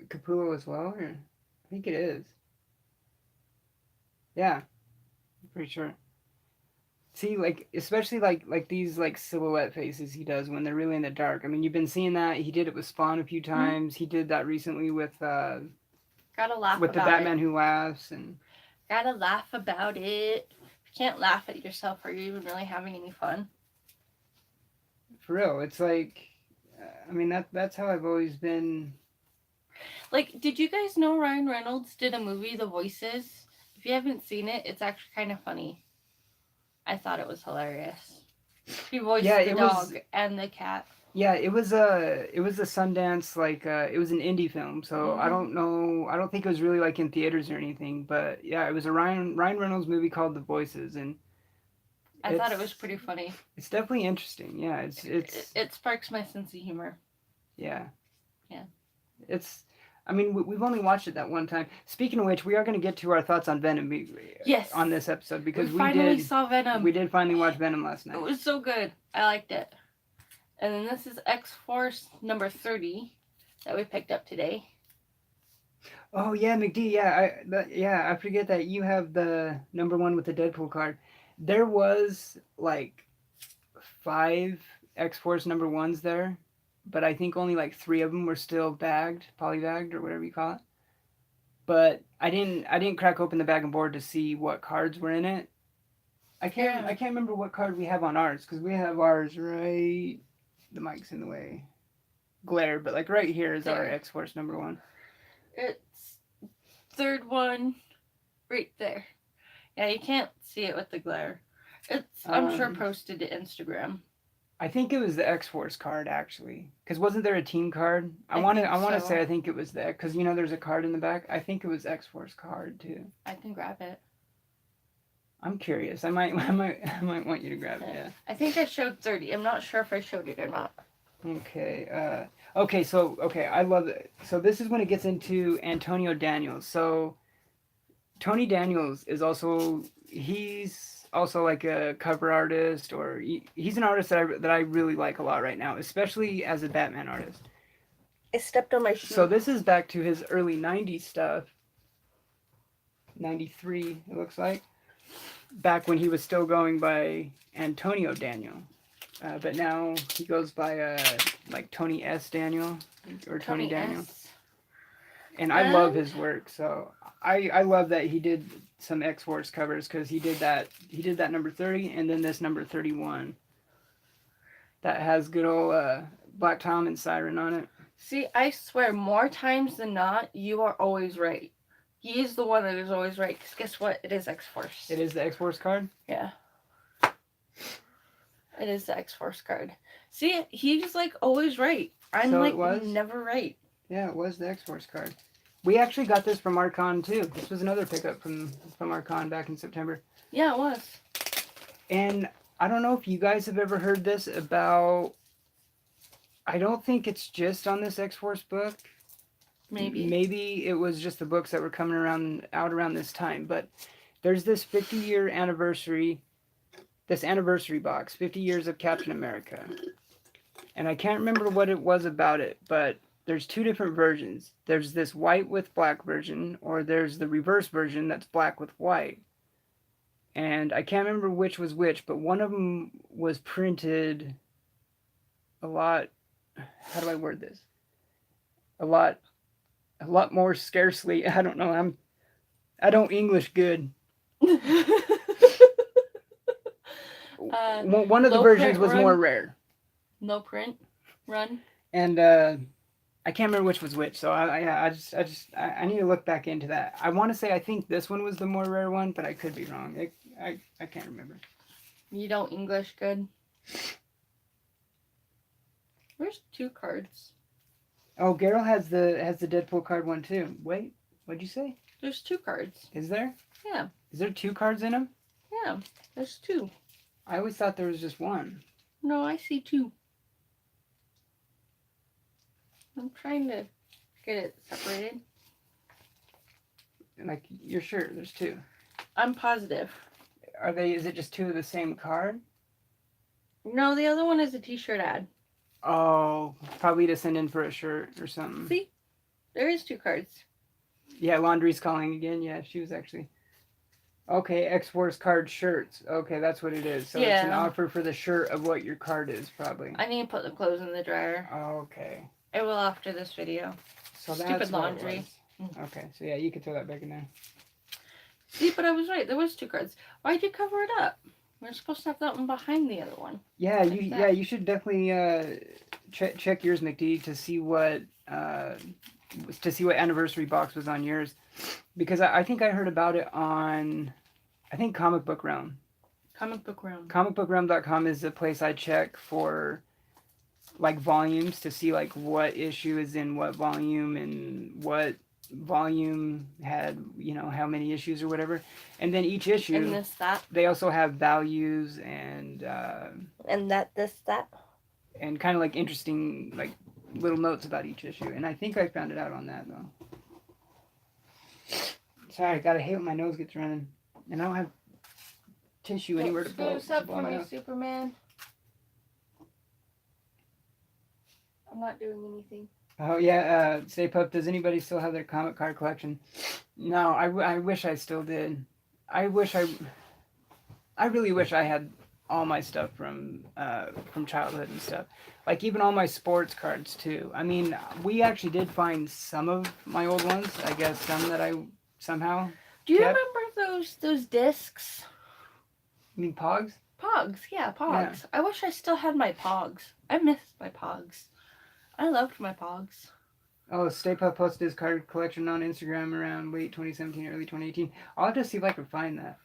Capullo as well? Or? I think it is. Yeah, I'm pretty sure. See, like especially like these like silhouette faces he does when they're really in the dark. I mean, you've been seeing that. He did it with Spawn a few Mm-hmm. times. He did that recently Gotta laugh with the about it. Batman Who Laughs and Gotta laugh about it. If you can't laugh at yourself, are you even really having any fun? for real. It's like I mean, that's how I've always been. Like, did you guys know Ryan Reynolds did a movie, The Voices? If you haven't seen it, it's actually kind of funny. I thought it was hilarious. He Yeah, voiced the it was. dog and the cat. Yeah, it was a Sundance, like it was an indie film, so I Hmm. don't know, I don't think it was really like in theaters or anything, but yeah, it was a Ryan Reynolds movie called The Voices, and I thought it was it's pretty funny. it's definitely interesting. Yeah, It, it's it sparks my sense of humor. yeah, Yeah. it's. I mean, we've only watched it that one time. Speaking of which, we are going to get to our thoughts on Venom Yes, on this episode we because finally saw we Venom. did finally watch Venom last It night. was so good. I liked it. And then this is X Force number 30 that we picked up today. Oh yeah, McD. Yeah, I forget that you have the number one with the Deadpool card. There was like five X Force number ones there, but I think only like three of them were still bagged, polybagged or whatever you call it. But I didn't crack open the bag and board to see what cards were in it. I Yeah. can't remember what card we have on ours because we have ours right. The mic's in the way. Glare, but like right here is our There. X Force number one. It's third one right there. Yeah, you can't see it with the glare. It's, I'm sure, Um, posted to Instagram. I think it was the X Force card actually, because wasn't there a team card? I think I want to so. say I think it was that because there's a card in the back. I think it was X Force card too. I can grab it. I'm curious. I might want you to grab it. Yeah. I think I showed 30. I'm not sure if I showed it or not. Okay. Okay. So okay, I love it. So this is when it gets into Antonio Daniels. So Tony Daniels is also he's also like a cover artist or he's an artist that I really like a lot right now, especially as a Batman artist. I stepped on my So shoe. this is back to his early 90s stuff. 93 it looks like. Back when he was still going by Antonio Daniel. But now he goes by like Tony S. Daniel or Tony Daniel. S. And I love his work. So I love that he did some X Force covers because he did that number 30 and then this number 31 that has good old Black Tom and Siren on it. See, I swear, more times than not, you are always right. He is the one that is always right. Because guess what? It is X Force. It is the X Force card. Yeah. It is the X Force card. See, he's like always right. I'm So like it was? never right. Yeah, it was the X Force card. We actually got this from Archon too. This was another pickup from Archon back in September. Yeah, it was. And I don't know if you guys have ever heard this about. I don't think it's just on this X Force book. Maybe. Maybe it was just the books that were coming out around this time. But there's this 50-year anniversary. This anniversary box, 50 years of Captain America. And I can't remember what it was about it, but there's two different versions. There's this white with black version, or there's the reverse version that's black with white. And I can't remember which was which, but one of them was printed a lot. How do I word this? A lot more scarcely. I don't know. I don't English good. One of the low versions print was run. more rare. No print run. And I can't remember which was which, so I need to look back into that. I want to say I think this one was the more rare one, but I could be wrong. I can't remember. You don't English good. Where's two cards? Oh, Garrel has the Deadpool card one too. Wait, what'd you say? There's two cards. Is there? Yeah. Is there two cards in them? Yeah, there's two. I always thought there was just one. No, I see two. I'm trying to get it separated. Like, you're sure there's two? I'm positive. Are they? Is it just two of the same card? No, the other one is a t-shirt ad. Oh, probably to send in for a shirt or something. See? There is two cards. Yeah, Laundry's calling again. Yeah, she was actually. Okay, X-Force card shirts. Okay, that's what it is. So it's an offer for the shirt of what your card is, probably. I need to put the clothes in the dryer. Okay. I will after this video. So Stupid that's laundry. Okay, so yeah, you can throw that back in there. See, but I was right. There was two cards. Why'd you cover it up? We're supposed to have that one behind the other one. Yeah, Like that. you should definitely check yours, McD, uh, to see what anniversary box was on yours, because I think I heard about it on, I think, Comic Book Realm. Comic book room. Comicbookrealm.com is the place I check for like volumes to see like what issue is in what volume and what volume had, you know, how many issues or whatever. And then each And issue, this, that. they also have values And that, this, that. and kind of like interesting like little notes about each issue. And I think I found it out on that though. Sorry, I gotta hate when my nose gets running, and I don't have tissue anywhere to blow, Screws up blow for my me, nose. Superman. I'm not doing anything. Oh yeah, Stay Puft, does anybody still have their comic card collection? No, I wish I still did. I wish I really wish I had all my stuff from childhood and stuff. Like even all my sports cards too. I mean, we actually did find some of my old ones. I guess some that I somehow Do you kept. remember those discs? You mean Pogs? Pogs, yeah, Pogs. Yeah. I wish I still had my Pogs. I missed my Pogs. I loved my Pogs. Oh, Stay Puft posted his card collection on Instagram around late 2017, early 2018. I'll have to see if I can find that.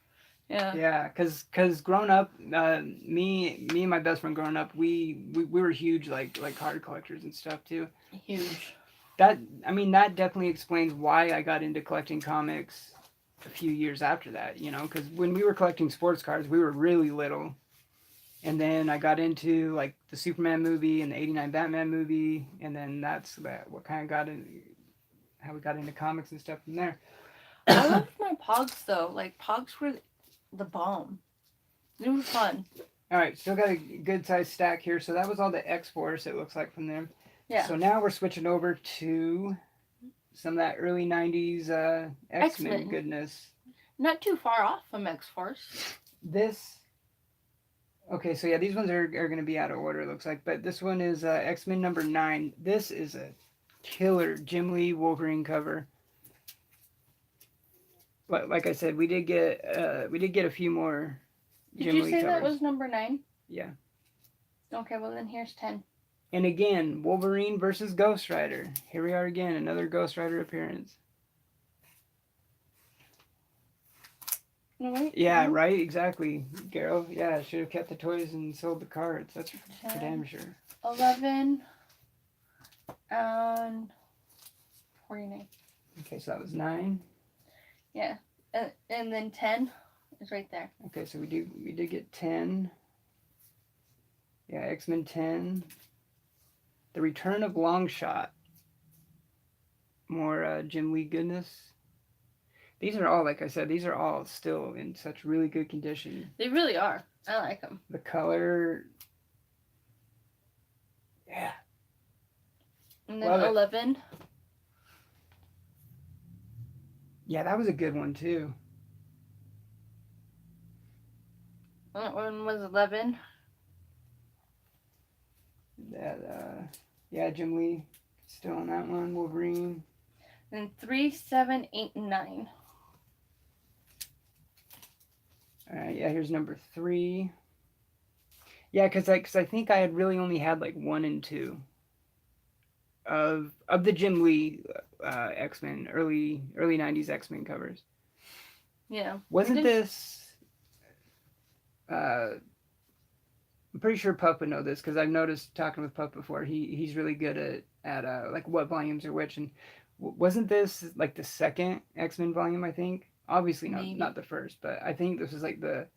Yeah. Yeah, cause growing up, me and my best friend growing up, we were huge like card collectors and stuff too. Huge. That I mean that definitely explains why I got into collecting comics a few years after that. You know, because when we were collecting sports cards, we were really little, and then I got into like the Superman movie and the '89 Batman movie, and then that's what kind of got in how we got into comics and stuff from there. I loved my Pogs though. Like Pogs were the bomb. They were fun. All right, still got a good sized stack here. So that was all the X Force, it looks like, from there. Yeah. So now we're switching over to some of that early 90s X-Men X-Men. goodness. Not too far off from X Force. This. Okay, so yeah, these ones are going to be out of order, it looks like. But this one is X-Men number 9. This is a killer Jim Lee Wolverine cover. But like I said, we did get a few more Did Jim you Lee say covers. that was number 9? Yeah. Okay, well then here's 10. And again, Wolverine versus Ghost Rider. Here we are again, another Ghost Rider appearance. No, wait. Yeah, right, exactly. Garrow, yeah, should have kept the toys and sold the cards. That's for damn sure. 11 and 49. Okay, so that was 9. Yeah, and then 10 is right there. Okay, so we did get 10. Yeah, X-Men 10. The Return of Longshot. More Jim Lee goodness. These are all, like I said, these are all still in such really good condition. They really are. I like them. The color, yeah. And then Love it. 11. Yeah, that was a good one too. That one was 11. That yeah, Jim Lee still on that one. Wolverine. Then 3, 7, 8, and 9. All right, yeah, here's number 3. Yeah, cause I think I had really only had like 1 and 2 of the Jim Lee X-Men early 90s X-Men covers. Yeah. Wasn't this? I'm pretty sure Pup would know this because I've noticed talking with Pup before. He's really good at like what volumes are which, and wasn't this like the second X-Men volume? I think obviously not the first, but I think this was like the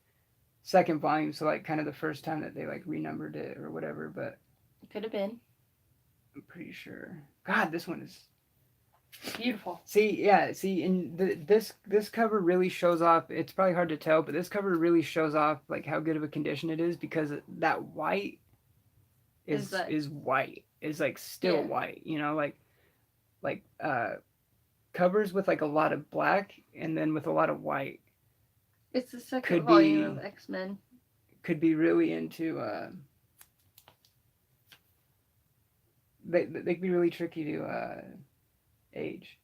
second volume. So like kind of the first time that they like renumbered it or whatever. But It could have been. I'm pretty sure. God, this one is Beautiful. See, and this cover really shows off. It's probably hard to tell, but this cover really shows off like how good of a condition it is because that white is white. Is like still white, you know, like covers with like a lot of black and then with a lot of white. It's the second volume of X-Men. Could be really into they could be really tricky to age.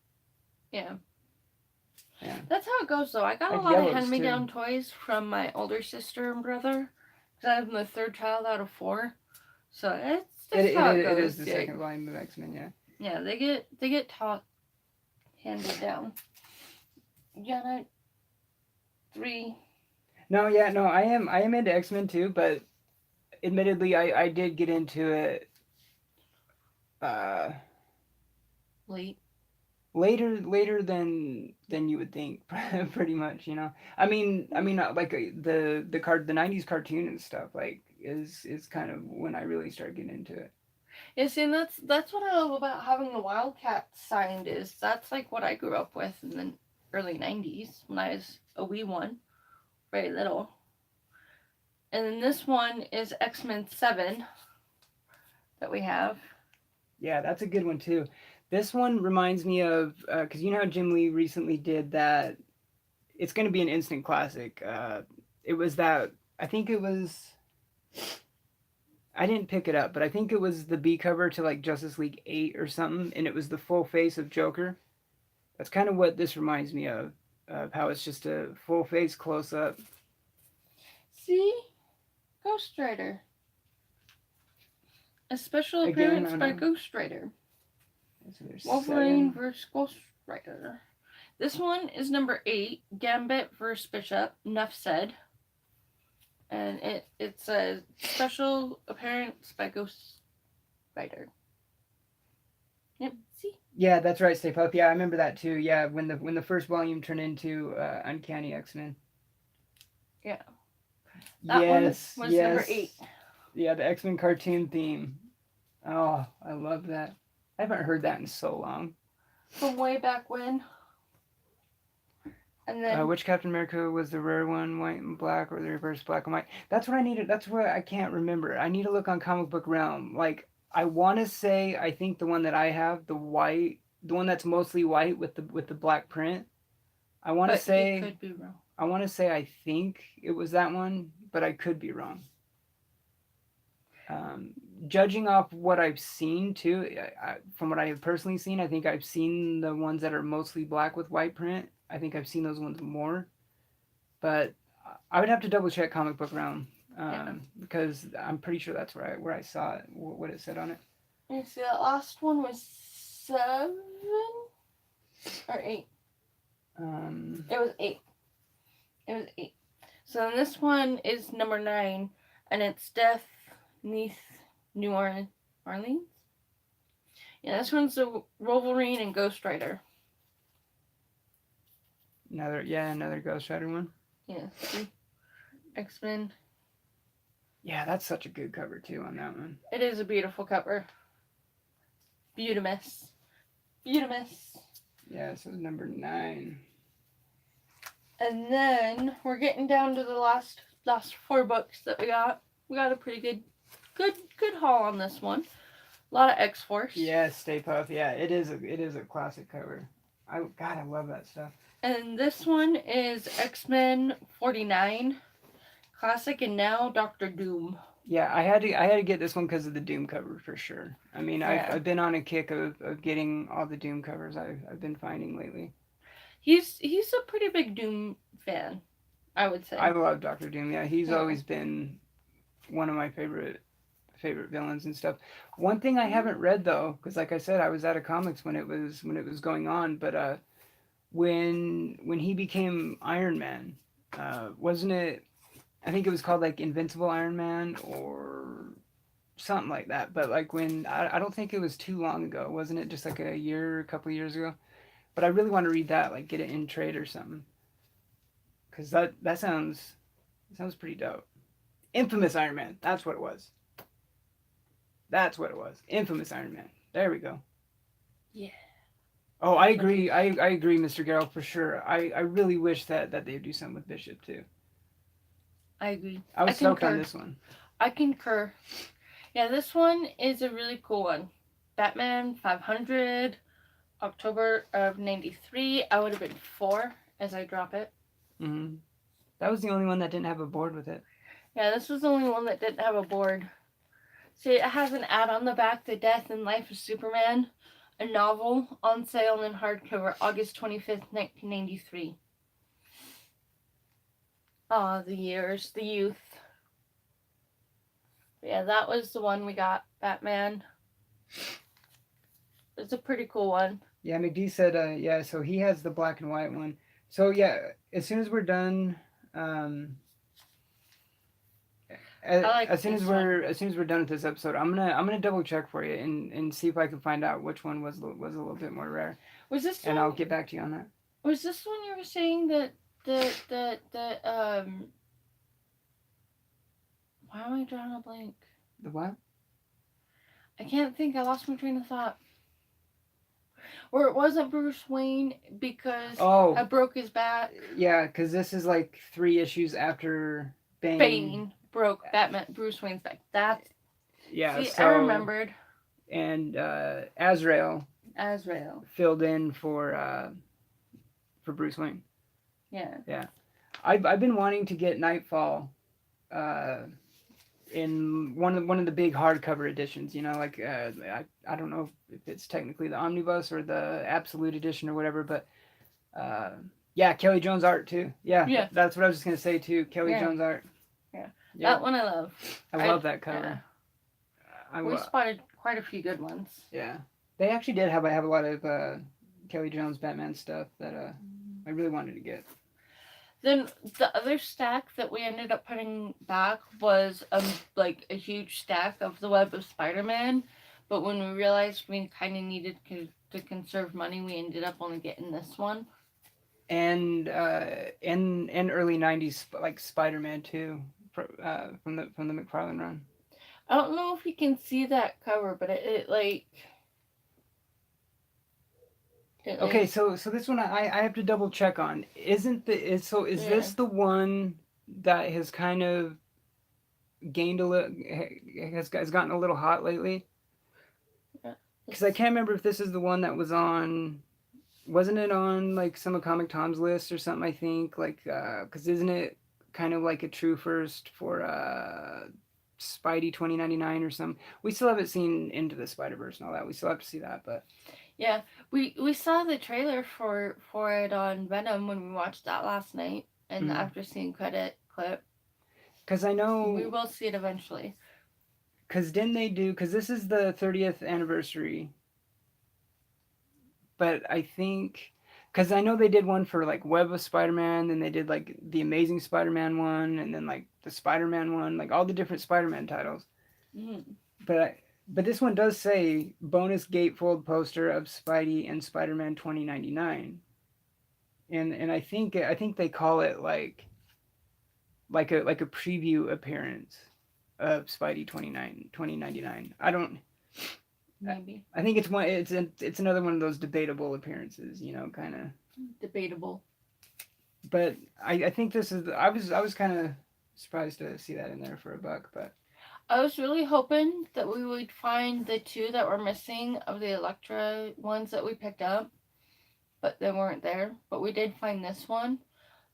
Yeah. Yeah, That's how it goes, though. I got I a had lot of yellows hand-me-down too. toys from my older sister and brother. Because I'm the third child out of four. So it's It just it how it it is goes. the Yeah, second volume of X-Men. Yeah. yeah, they get taught handed down. Janet, three. No, yeah, no, I am into X-Men too, but admittedly, I did get into it uh Late. later than you would think, pretty much. I mean, like the 90s cartoon and stuff like is kind of when I really started getting into it. Yeah, see, and that's what I love about having the Wildcat signed is that's like what I grew up with in the early '90s when I was a wee one, very little. And then this one is X-Men 7 that we have. Yeah, that's a good one too. This one reminds me of because you know how Jim Lee recently did that. It's going to be an instant classic. It was that I think it was. I didn't pick it up, but I think it was the B cover to like Justice League 8 or something, and it was the full face of Joker. That's kind of what this reminds me of how it's just a full face close up. See? Ghost Rider. A special Again appearance on by a. Ghost Rider. So there's Wolverine 7. vs. Ghost Rider. This one is number 8, Gambit vs. Bishop, Nuff said. And it's a special appearance by Ghost Rider. Yep, see? Yeah, that's right, Stay Puft. Yeah, I remember that too. Yeah, when the first volume turned into Uncanny X-Men. Yeah. That one Yes, was number 8. yes. Yeah, the X-Men cartoon theme. Oh, I love that. I haven't heard that in so long. From way back when. And then Which Captain America was the rare one, white and black, or the reverse black and white? That's what I needed. That's what I can't remember. I need to look on Comic Book Realm. Like I want to say, I think the one that I have, the white, the one that's mostly white with the black print. I want to but you say, could be wrong. I want to say, I think it was that one, but I could be wrong. Um, Judging off what I've seen too, from what I have personally seen, I think I've seen the ones that are mostly black with white print. I think I've seen those ones more, but I would have to double check Comic Book Realm Yeah. because I'm pretty sure that's where I saw it, what it said on it. You see, that last one was 7 or 8. Um, It was 8. It was 8. So then this one is number 9, and it's Death Neath New Orleans. Yeah, this one's the Wolverine and Ghost Rider. another Ghost Rider one. Yeah, see? X-Men. Yeah, that's such a good cover too on that one. It is a beautiful cover. Beautimus. Beautimus. Yeah, so number 9. And then we're getting down to the last 4 books that we got. We got a pretty good haul on this one. A lot of X-Force. Yeah, Stay Puft. Yeah, it is a classic cover. I love that stuff. And this one is X-Men 49 Classic, and now Doctor Doom. Yeah, I had to get this one because of the Doom cover for sure. I mean, I've Yeah. I've been on a kick of getting all the Doom covers I've been finding lately. He's a pretty big Doom fan, I would say. I love Doctor Doom. Yeah, he's Yeah. always been one of my favorite villains and stuff. One thing I haven't read though, because like I said, I was out of comics when it was going on. But when he became Iron Man, wasn't it? I think it was called like Invincible Iron Man or something like that. But like when I don't think it was too long ago, wasn't it? Just like a couple years ago. But I really want to read that, like get it in trade or something, because that sounds pretty dope. Infamous Iron Man. That's what it was. That's what it was. Infamous Iron Man. There we go. Yeah. Oh, I agree. I agree, Mr. Garrel, for sure. I really wish that they would do something with Bishop too. I agree. I was I stoked on concur. this one. I concur. Yeah, this one is a really cool one. Batman 500, October of 93. I would have been 4 as I drop it. Hmm. That was the only one that didn't have a board with it. Yeah, this was the only one that didn't have a board. See, it has an ad on the back, The Death and Life of Superman. a novel on sale in hardcover August 25th, 1993. Ah, the years, the youth. Yeah, that was the one we got, Batman. It's a pretty cool one. Yeah, McD said, yeah, so he has the black and white one. So yeah, as soon as we're done, um, I like this one. as soon as we're done with this episode, I'm gonna double check for you and see if I can find out which one was a little bit more rare, Was this and I'll one? get back to you on that. Was this one you were saying that the Why am I drawing a blank? The what? I can't think. I lost my train of thought. Where it wasn't Bruce Wayne because I Oh, broke his back. yeah, because this is like 3 issues after Bane. Bane broke Batman Bruce Wayne's back. That's Yeah, see, I so remembered. and Azrael Azrael. filled in for Bruce Wayne. Yeah. Yeah, I've been wanting to get Nightfall, uh, in one of the big hardcover editions. You know, like I don't know if it's technically the omnibus or the absolute edition or whatever, but uh, yeah, Kelly Jones art too. Yeah, Yeah. that's what I was just gonna say too. Kelly Yeah. Jones art. Yeah. Yeah, That one I love. I love that cover. Yeah. I We spotted quite a few good ones. Yeah, they actually did have a lot of Kelly Jones Batman stuff that I really wanted to get. Then the other stack that we ended up putting back was like a huge stack of the Web of Spider-Man, but when we realized we kind of needed to conserve money, we ended up only getting this one. And in early '90s like Spider-Man 2 from the McFarlane run. I don't know if you can see that cover, but Okay, so this one I have to double check on. Isn't the is so is Yeah. this the one that has kind of gained a little has gotten a little hot lately? Yeah. Because I can't remember if this is the one that was on. Wasn't it on like some of Comic Tom's list or something? I think like because isn't it kind of like a true first for Spidey 2099 or something? We still haven't seen Into the Spider Verse and all that. We still have to see that, but Yeah, we saw the trailer for it on Venom when we watched that last night, and the after scene credit clip. Because I know We will see it eventually. Because didn't they do? Because this is the 30th anniversary, but I think because I know they did one for like Web of Spider-Man, then they did like the Amazing Spider-Man one, and then like the Spider-Man one, like all the different Spider-Man titles. Mm-hmm. But this one does say bonus gatefold poster of Spidey and Spider-Man 2099, and I think they call it like a preview appearance of Spidey 2099. I don't. Maybe I think it's another one of those debatable appearances, you know, kind of. debatable. But I think this is I was kind of surprised to see that in there for $1, but I was really hoping that we would find the two that were missing of the Elektra ones that we picked up, but they weren't there. But we did find this one.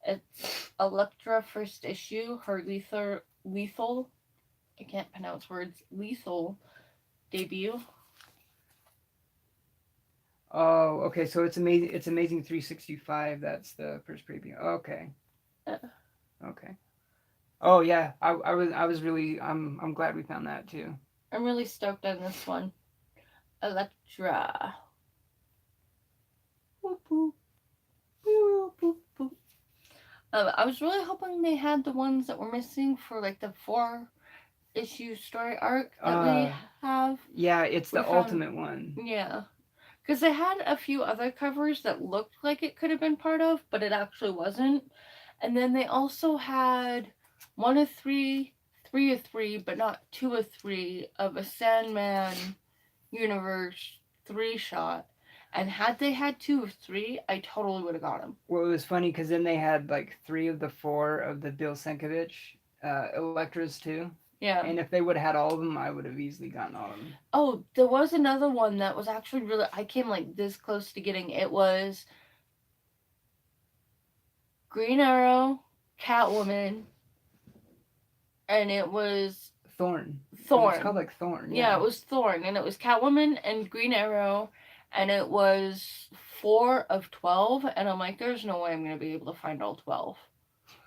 It's Elektra first issue, her lethal. I can't pronounce words. Lethal debut. oh, okay, so it's amazing. It's Amazing 365. That's the first preview. Okay, okay. Oh yeah, I was really I'm glad we found that too. I'm really stoked on this one. Elektra. Boop, boop. Boop, boop, boop. I was really hoping they had the ones that were missing for like the 4-issue story arc that we have. Yeah, it's We the found- ultimate one. Yeah. Because they had a few other covers that looked like it could have been part of, but it actually wasn't. And then they also had 1 of 3, 3 of 3, but not 2 of 3 of a Sandman universe 3-shot. And had they had 2 of 3, I totally would have got them. Well, it was funny because then they had like 3 of the 4 of the Bill Sienkiewicz Electras too. Yeah. And if they would have had all of them, I would have easily gotten all of them. Oh, there was another one that was actually really... I came like this close to getting it. Was Green Arrow, Catwoman, and it was Thorn. Thorn. It's called like Thorn. Yeah, it was Thorn, and it was Catwoman and Green Arrow and it was 4 of 12, and I'm like, there's no way I'm gonna be able to find all 12.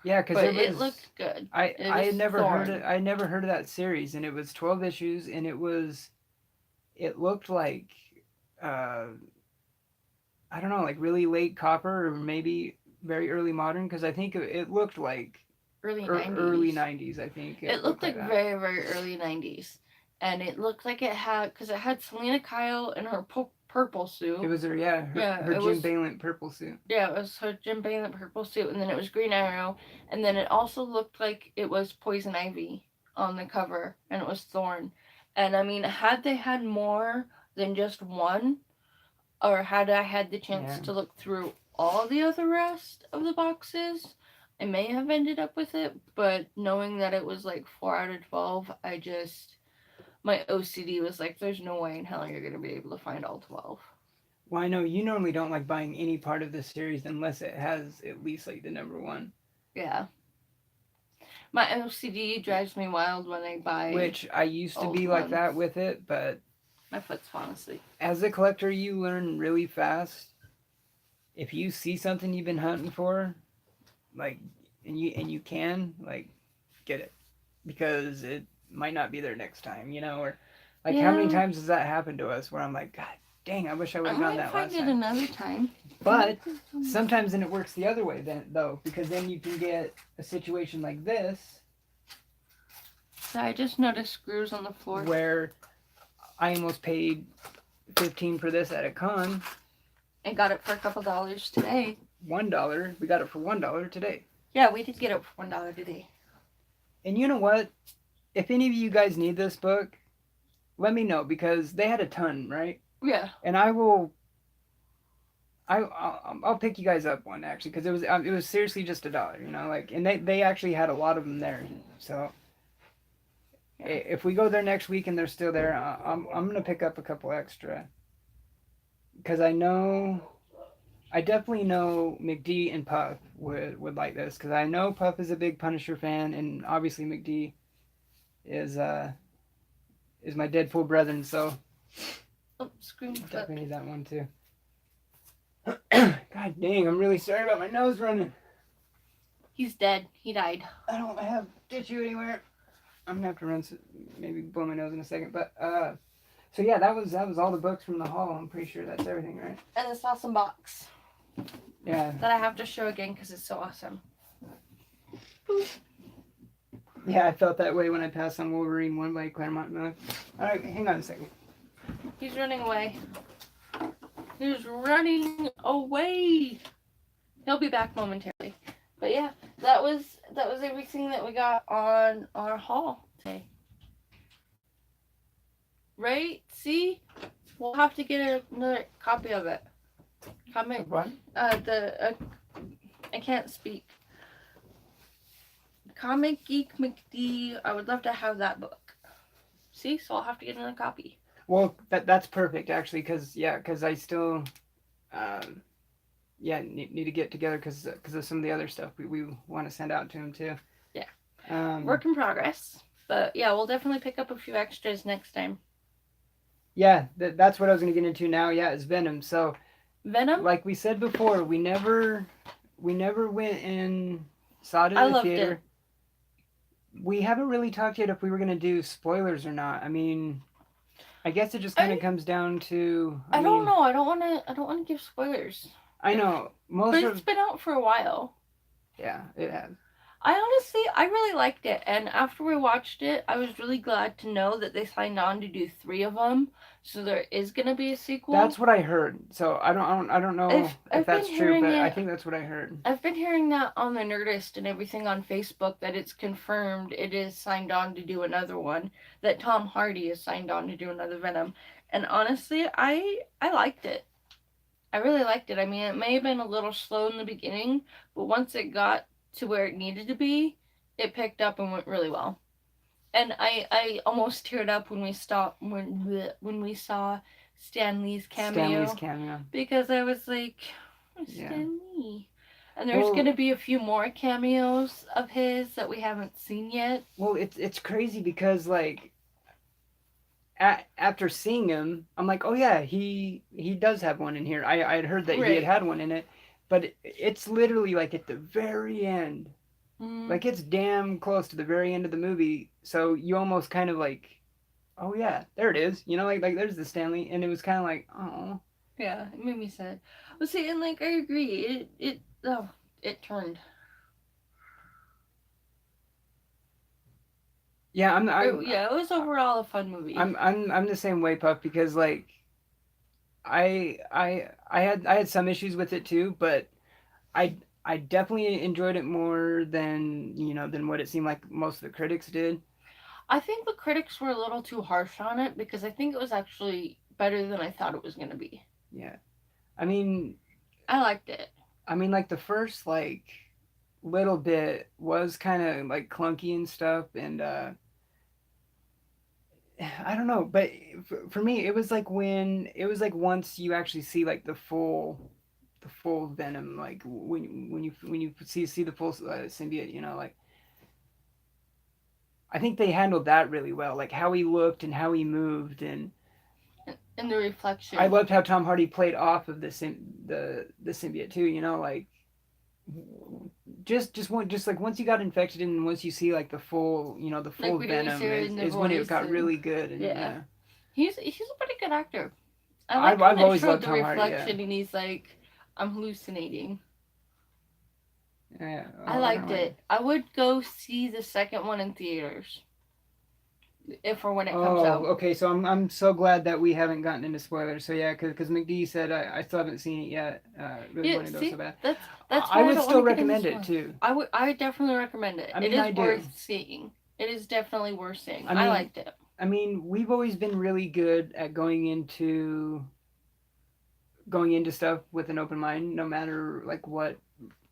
Yeah, because But it it was. looked good. It I was had never heard it. Thorn. I never heard of that series, and it was 12 issues, and it was. It looked like, uh, I don't know, like really late copper or maybe very early modern, because I think it looked like Early early 90s. '90s. I think It it looked looked like like that. very, very early 90s. And it looked like it had, because it had Selena Kyle in her purple It suit. was her, yeah, Yeah, her it Jim was, Balent purple suit. yeah, it was her Jim Balent purple suit, and then it was Green Arrow, and then it also looked like it was Poison Ivy on the cover, and it was Thorn. And I mean, had they had more than just one, or had I had the chance Yeah. to look through all the other rest of the boxes, I may have ended up with it, but knowing that it was like 4 out of 12, my OCD was like, there's no way in hell you're going to be able to find all 12. Well, I know you normally don't like buying any part of the series unless it has at least like the number one, Yeah. My OCD drives me wild when I buy which I used to old be like ones. that with it, but My foot's falling asleep. as a collector, you learn really fast. If you see something you've been hunting for, like, and you can like get it because it might not be there next time, or like how many Yeah, times has that happened to us where I'm like, God dang, I wish I would I have gotten might that find last it time. another time. But sometimes then it works the other way then though, because then you can get a situation like this So I just noticed screws on the floor. where I almost paid 15 for this at a con. I got it for a couple dollars today. $1. We got it for $1 today. Yeah, we did get it for $1 today. And you know what? If any of you guys need this book, let me know because they had a ton, right? Yeah. And I will. I'll pick you guys up one actually because it was seriously just $1, like, and they actually had a lot of them there. So Yeah. if we go there next week and they're still there, I'm gonna pick up a couple extra because I definitely know McD and Puff would like this because I know Puff is a big Punisher fan and obviously McD is is my Deadpool brethren, so Oh, scream foot. definitely need that one too. God dang, I'm really sorry about my nose running. He's dead. He died. I don't have tissue anywhere. I'm gonna have to run, maybe blow my nose in a second. But so yeah, that was all the books from the haul. I'm pretty sure that's everything, right? And this awesome box Yeah, that I have to show again because it's so awesome. yeah. I felt that way when I passed on Wolverine 1 by Claremont Miller. All right, hang on a second. He's running away. He's running away. He'll be back momentarily. But yeah, that was everything that we got on our haul today. Right? See? We'll have to get another copy of it. Comment. What? I can't speak. Comic Geek McD. I would love to have that book. See? So I'll have to get another copy. Well, that's perfect actually, because I still, need to get together because of some of the other stuff we want to send out to him too. Yeah. Work in progress. But yeah, we'll definitely pick up a few extras next time. Yeah, that's what I was gonna get into now. Yeah, it's Venom. So, Venom? like we said before, we never went and saw it in I the loved theater. it. We haven't really talked yet if we were gonna do spoilers or not. I mean, I guess it just kind of comes down to. I don't know. I don't want to give spoilers. I know most But of. it's been out for a while. Yeah, it has. I really liked it, and after we watched it, I was really glad to know that they signed on to do 3 of them, so there is gonna be a sequel. That's what I heard. So I don't know if that's true, but I think that's what I heard. I've been hearing that on the Nerdist and everything on Facebook that it's confirmed it is signed on to do another one. That Tom Hardy is signed on to do another Venom, and honestly, I liked it. I really liked it. I mean, it may have been a little slow in the beginning, but once it got to where it needed to be, it picked up and went really well. And I almost teared up when we saw Stan Lee's cameo. Because I was like, oh, Stan Lee. And there's gonna be a few more cameos of his that we haven't seen yet. Well, it's crazy because like after seeing him, I'm like, oh yeah, he does have one in here. I had heard that he Right. had one in it, but it's literally like at the very end, Mm, like it's damn close to the very end of the movie. So you almost kind of like, oh yeah, there it is. You know, like there's the Stanley, and it was kind of like, oh yeah, it made me sad. Well, see, and like I agree, it turned. yeah, Yeah, it was overall a fun movie. I'm the same way, Puff, because like I had some issues with it too, but I I definitely enjoyed it more than than what it seemed like most of the critics did. I think the critics were a little too harsh on it because I think it was actually better than I thought it was going to be. Yeah, I mean I liked it. like the first like little bit was kind of like clunky and stuff, and I don't know, but for me it was like once you actually see like the full Venom, like when you see the full symbiote, like I think they handled that really well, like how he looked and how he moved, and And the I reflection. loved how Tom Hardy played off of the symbiote too. Like just like once you got infected and once you see like the Like full we didn't Venom hear it in the is when it voice got and really good, and yeah. yeah. He's a pretty good actor. I liked when I've it always showed loved the Tom Hardy. Yeah, reflection and he's like, I'm hallucinating. yeah. I Oh, I don't liked know. Like, it. I would go see the second one in theaters if or when it comes oh, out. okay. So I'm so glad that we haven't gotten into spoilers. So yeah, because McD said I still haven't seen it yet. Really Yeah, want to go so see, bad. that's I why I would don't want still to get into recommend it spoilers. too. I definitely recommend it. I It mean, I is do. worth seeing. It is definitely worth seeing. I I mean, liked it. we've always been really good at going into stuff with an open mind, no matter like what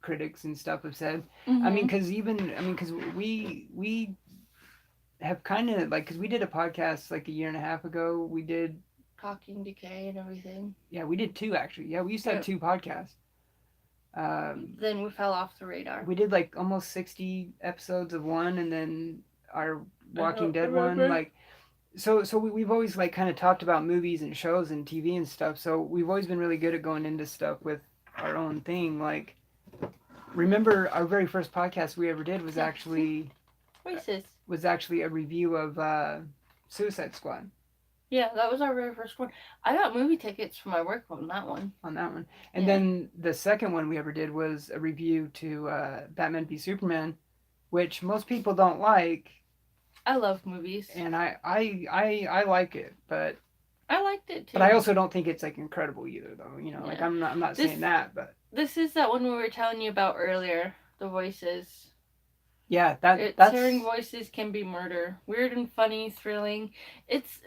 critics and stuff have said. Mm-hmm. Because we have kind of like because we did a podcast like a year and a half ago. We did Talking decay and everything. yeah, we did two actually. Yeah, we used to have Yeah. two podcasts. Then we fell off the radar. We did like almost 60 episodes of one, and then our I Walking don't Dead one. remember. Like we've always like kind of talked about movies and shows and TV and stuff. So we've always been really good at going into stuff with our own thing. Like remember our very first podcast we ever did was Yeah. See, actually racist. a review of Suicide Squad Yeah, that was our very first one. I got movie tickets for my work on that one. on that one. And Yeah. then the second one we ever did was a review to Batman v Superman, which most people don't like, I love movies. and I like it, I liked it but I too. also don't think it's like incredible either though. Like Yeah. I'm not This saying that, but this is that one we were telling you about earlier. The voices. yeah, Hearing that's voices can be murder. Weird and funny, thrilling. It's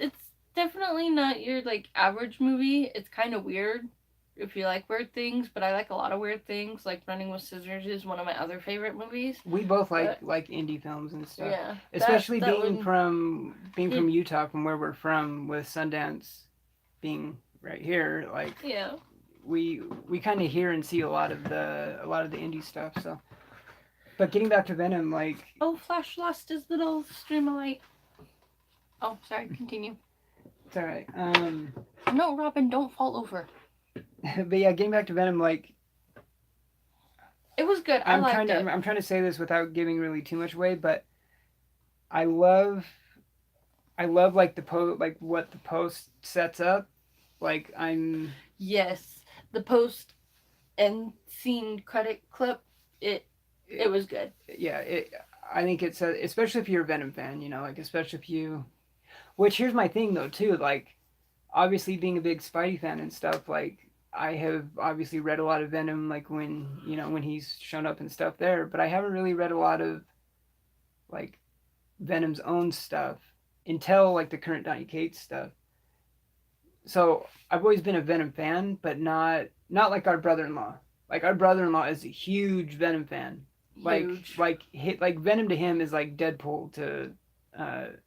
definitely not your like average movie. It's kind of weird if you like weird things, but I like a lot of weird things. Like Running with Scissors is one of my other favorite movies. we both But like indie films and stuff, yeah, especially that one. being It, from Utah, from where we're from, with Sundance being right here. Like yeah. we kind of hear and see a lot of the indie stuff. So, but getting back to Venom, like Oh, Flash lost his little stream of light. Oh, sorry. Continue. it's all right. No, Robin, don't fall over. But yeah, getting back to Venom, like It was good. I liked it. I'm trying to say this without giving really too much away, but I love like like what the post sets up. Like Yes, the post end scene credit clip. It was good. yeah, I think it's especially if you're a Venom fan, like especially if you. Which here's my thing though too, like obviously being a big Spidey fan and stuff, like I have obviously read a lot of Venom, like when he's shown up and stuff there, but I haven't really read a lot of like Venom's own stuff until like the current Donny Cates stuff. So I've always been a Venom fan, but not like our brother-in-law. Like our brother-in-law is a huge Venom fan. Huge. Like Venom to him is like Deadpool to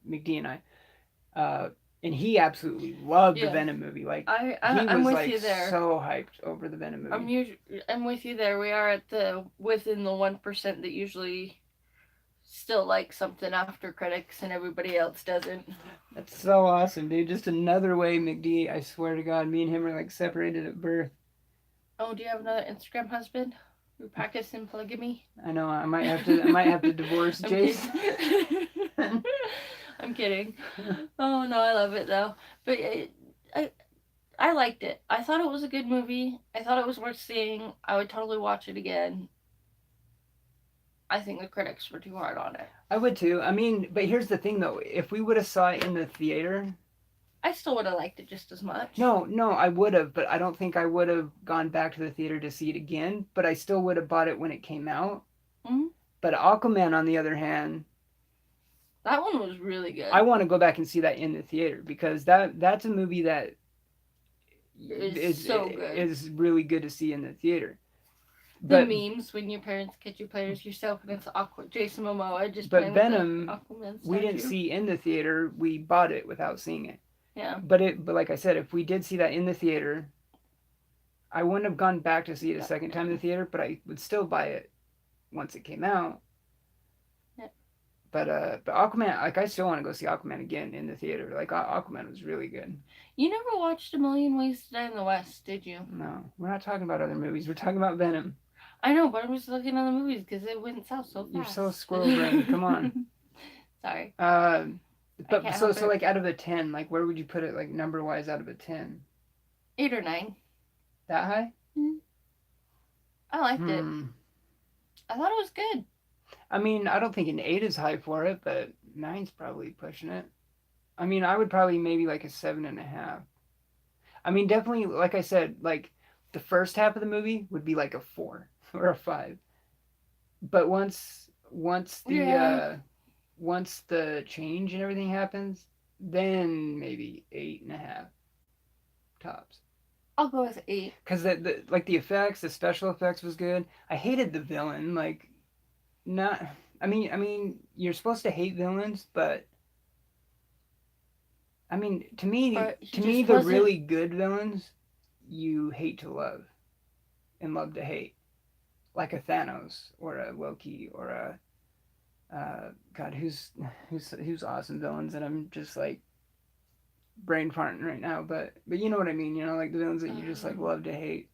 McD and I. And he absolutely loved the Yeah. Venom movie. Like he I'm was with like you there. so hyped over the Venom movie. I'm with you there. We are at the within the 1% that usually still like something after critics and everybody else doesn't. That's so awesome, dude. Just another way, McD. I swear to God, me and him are like separated at birth. Oh, do you have another Instagram husband? You're practicing polygamy? I know. I might have to. I might have to divorce I'm Jason. kidding. I'm kidding. Oh no, I love it though. But I I liked it. I thought it was a good movie. I thought it was worth seeing. I would totally watch it again. I think the critics were too hard on it. I would too. I mean, but here's the thing though. If we would have saw it in the theater, I still would have liked it just as much. no, I would have, but I don't think I would have gone back to the theater to see it again. But I still would have bought it when it came out. Mm-hmm. But Aquaman, on the other hand, That one was really good. I want to go back and see that in the theater because that's a movie that It's so good. is really good to see in the theater. The memes when your parents catch you players yourself and it's awkward. Jason Momoa just but playing Venom, with the Aquaman statue. We didn't see in the theater. We bought it without seeing it. Yeah. But like I said, if we did see that in the theater, I wouldn't have gone back to see it a second time in the theater, but I would still buy it once it came out. Yeah. But Aquaman, like I still want to go see Aquaman again in the theater. Like Aquaman was really good. You never watched A Million Ways to Die in the West, did you? No, we're not talking about other movies. We're talking about Venom. I know, but I'm just looking at the movies because it went south so fast. You're so squirrel brained. Come on. Sorry. But so like out of a 10, like where would you put it like number wise out of a 10? 8 or 9. That high? Mm-hmm. I liked it. I thought it was good. I mean, I don't think an 8 is high for it, but 9's probably pushing it. I mean, I would probably maybe like a 7.5. I mean, definitely, like I said, like the first half of the movie would be like a 4 or a 5. But once the change and everything happens, then maybe 8.5 tops. I'll go with 8. Because like the effects, the special effects was good. I hated the villain. Like, not. I mean, you're supposed to hate villains, but I mean, to me, the really good villains, you hate to love, and love to hate, like a Thanos or a Loki or a God, who's awesome villains, and I'm just like brain farting right now, but you know what I mean, you know, like the villains that you just like love to hate.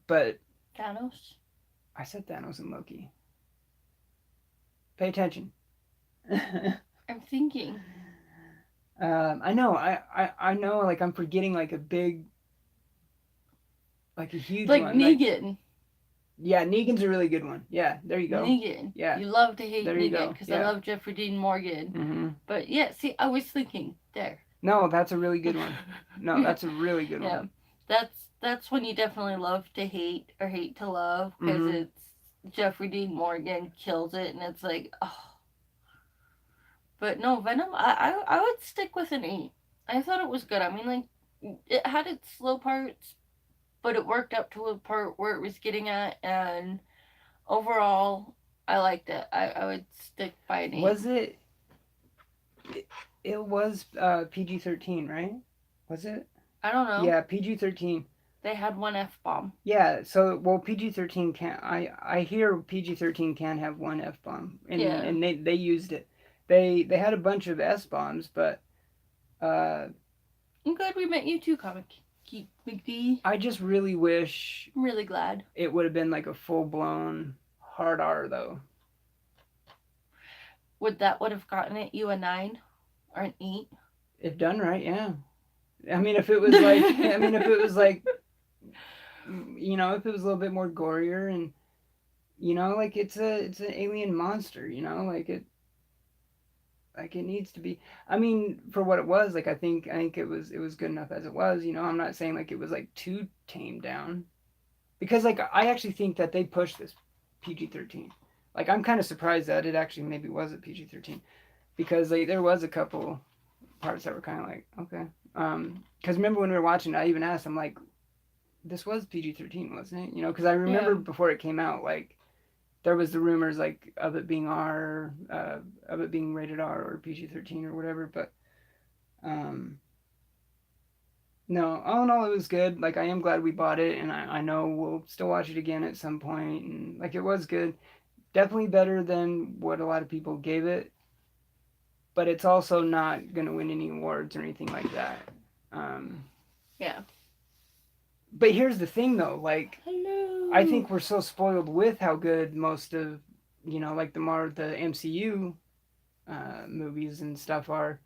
But Thanos? I said Thanos and Loki. Pay attention. I'm thinking. I know, I know, like I'm forgetting like a big, like a huge like one. Negan. Like, yeah, Negan's a really good one. Yeah, there you go. Negan. Yeah. You love to hate there Negan because I love Jeffrey Dean Morgan. Mm-hmm. But yeah, see, I was thinking there. No, that's a really good one. No, that's a really good one. That's when you definitely love to hate or hate to love because it's Jeffrey Dean Morgan kills it and it's like, oh. But no, Venom, I would stick with an 8. I thought it was good. I mean, like, it had its slow parts, but it worked up to a part where it was getting at, and overall, I liked it. I would stick by an 8. Was it? It was PG-13, right? Was it? I don't know. Yeah, PG-13. They had one F-bomb. Yeah, so well, PG-13 can. I hear PG-13 can have one F-bomb, and they used it. They had a bunch of S-bombs, but I'm glad we met you too, Comic Geek McD. I just really wish. I'm really glad. It would have been like a full-blown hard R though. Would have gotten it you a 9 or an 8? If done right, yeah. I mean, if it was like, you know, if it was a little bit more gorier and, you know, like it's an alien monster, you know, like it needs to be. I mean, for what it was, like I think it was good enough as it was. You know, I'm not saying like it was like too tamed down, because like I actually think that they pushed this PG-13. Like I'm kind of surprised that it actually maybe was a PG-13, because like there was a couple parts that were kind of like okay. Because remember when we were watching, I even asked, I'm like, this was PG-13, wasn't it? You know, because I remember before it came out, like there was the rumors like of it being R, of it being rated R or PG-13 or whatever. But no, all in all, it was good. Like I am glad we bought it, and I know we'll still watch it again at some point. And like it was good. definitely better than what a lot of people gave it, but it's also not going to win any awards or anything like that. Um, Yeah. but here's the thing, though. Like, I Hello. think we're so spoiled with how good most of, like the MCU movies and stuff are.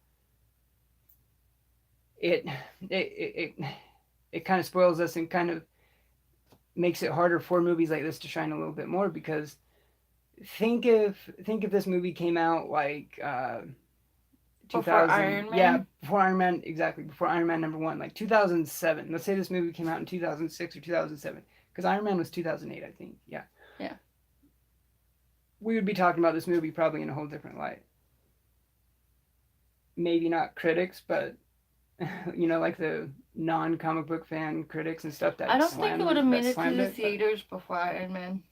It it it, it kind of spoils us and kind of makes it harder for movies like this to shine a little bit more because think if this movie came out like Before 2000, Iron yeah, Man. before Iron Man, exactly, before Iron Man number 1, like 2007. Let's say this movie came out in 2006 or 2007 because Iron Man was 2008, I think. Yeah. Yeah. We would be talking about this movie probably in a whole different light. Maybe not critics, but like the non-comic book fan critics and stuff I don't think it would have that made it to slammed the it, but theaters before Iron Man.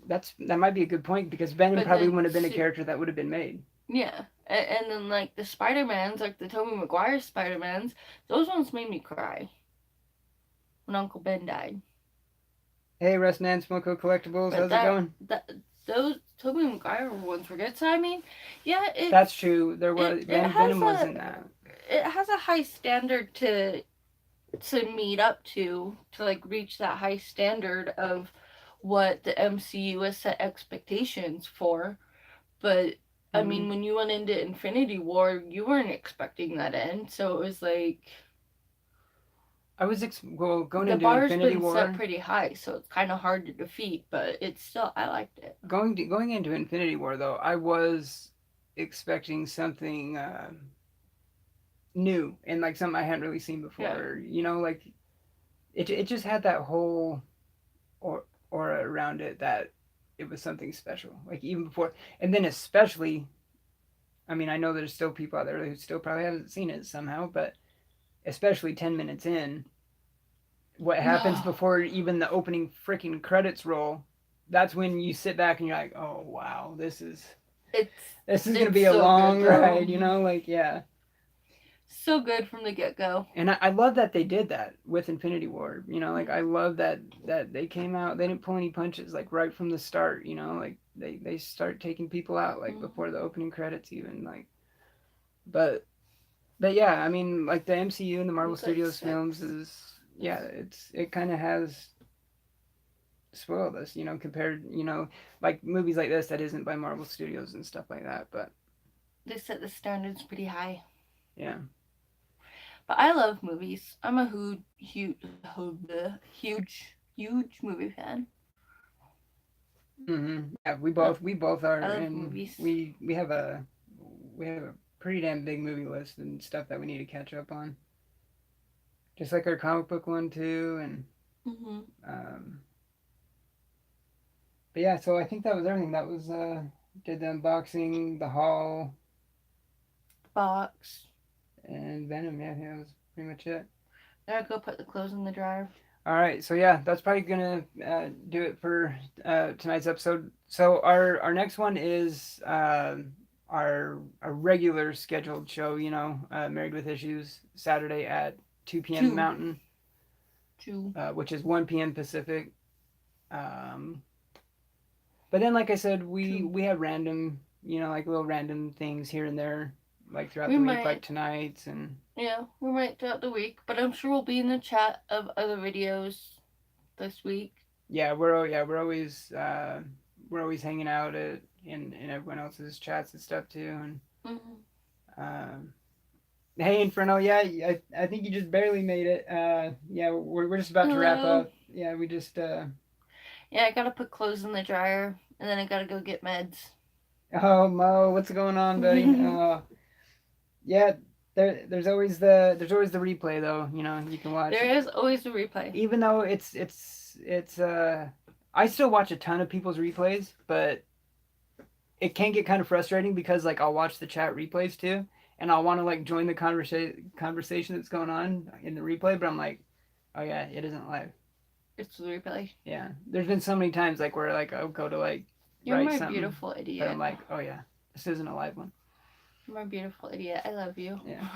that might be a good point because Venom But probably then, wouldn't have been a character that would have been made. yeah. And then, like, the Spider-Mans, like the Tobey Maguire Spider-Mans, those ones made me cry when Uncle Ben died. Hey, Russ Man, Smoko Collectibles, But how's it going? those Tobey Maguire ones were good. So, I mean, yeah, That's true. There was it has Venom was in that. it has a high standard to meet up to like reach that high standard of what the MCU has set expectations for. But I Mm-hmm. mean, when you went into Infinity War, you weren't expecting that end, so it was like Well, going the into bar's Infinity been set War. pretty high, so it's kind of hard to defeat. But it's still, I liked it. Going into Infinity War though, I was expecting something new and like something I hadn't really seen Yeah. before. Like it just had that whole aura around it that it was something special. Like even before, and then especially, I mean, I know there's still people out there who still probably haven't seen it somehow, but especially 10 minutes in, what happens No, before even the opening freaking credits roll? That's when you sit back and you're like, oh wow, it's this is gonna it's be a so good long though. ride, like yeah. So good from the get go. And I love that they did that with Infinity War. Like I love that they came out. They didn't pull any punches like right from the start. Like they start taking people out like before the opening credits even like. But yeah, I mean like the MCU and the Marvel It's like Studios films six. is yeah, it kind of has spoiled us. Compared like movies like this that isn't by Marvel Studios and stuff like that. But They set the standards pretty high. yeah. But I love movies. I'm a huge movie fan. Yeah, we I, both we both are, I love and movies. we have a pretty damn big movie list and stuff that we need to catch up on. Just like our comic book one too, and Mm-hmm. um, but yeah. So I think that was everything. That was did the unboxing, the haul, Box. and Venom. Yeah, that was pretty much it. Now I go put the clothes in the dryer. All right, so yeah, that's probably gonna do it for tonight's episode. So our next one is our regular scheduled show. Married with Issues, Saturday at 2 p.m. Two. Mountain, Two. which is 1 p.m. Pacific. Um, but then, like I said, we Two. we have random, like little random things here and there, like throughout We the week, like might, tonight's and yeah, we might throughout the week, but I'm sure we'll be in the chat of other videos this week. yeah, we're always hanging out in everyone else's chats and stuff too. And Mm-hmm. um, hey, Inferno, yeah, I think you just barely made it. Yeah, we're just about to wrap Hello. up. Yeah, we just Yeah, I gotta put clothes in the dryer, and then I gotta go get meds. oh Mo, what's going on, buddy? Yeah, there's always the replay though. You can watch. There is always a replay. Even though it's I still watch a ton of people's replays, but it can get kind of frustrating because like I'll watch the chat replays too, and I'll want to like join the conversation that's going on in the replay, but I'm like, oh yeah, it isn't live. It's the replay. Yeah, there's been so many times like where like I'll go to like You're write my something, beautiful but I'm idiot. like, oh yeah, this isn't a live one. You're my beautiful idiot. I love you. Yeah,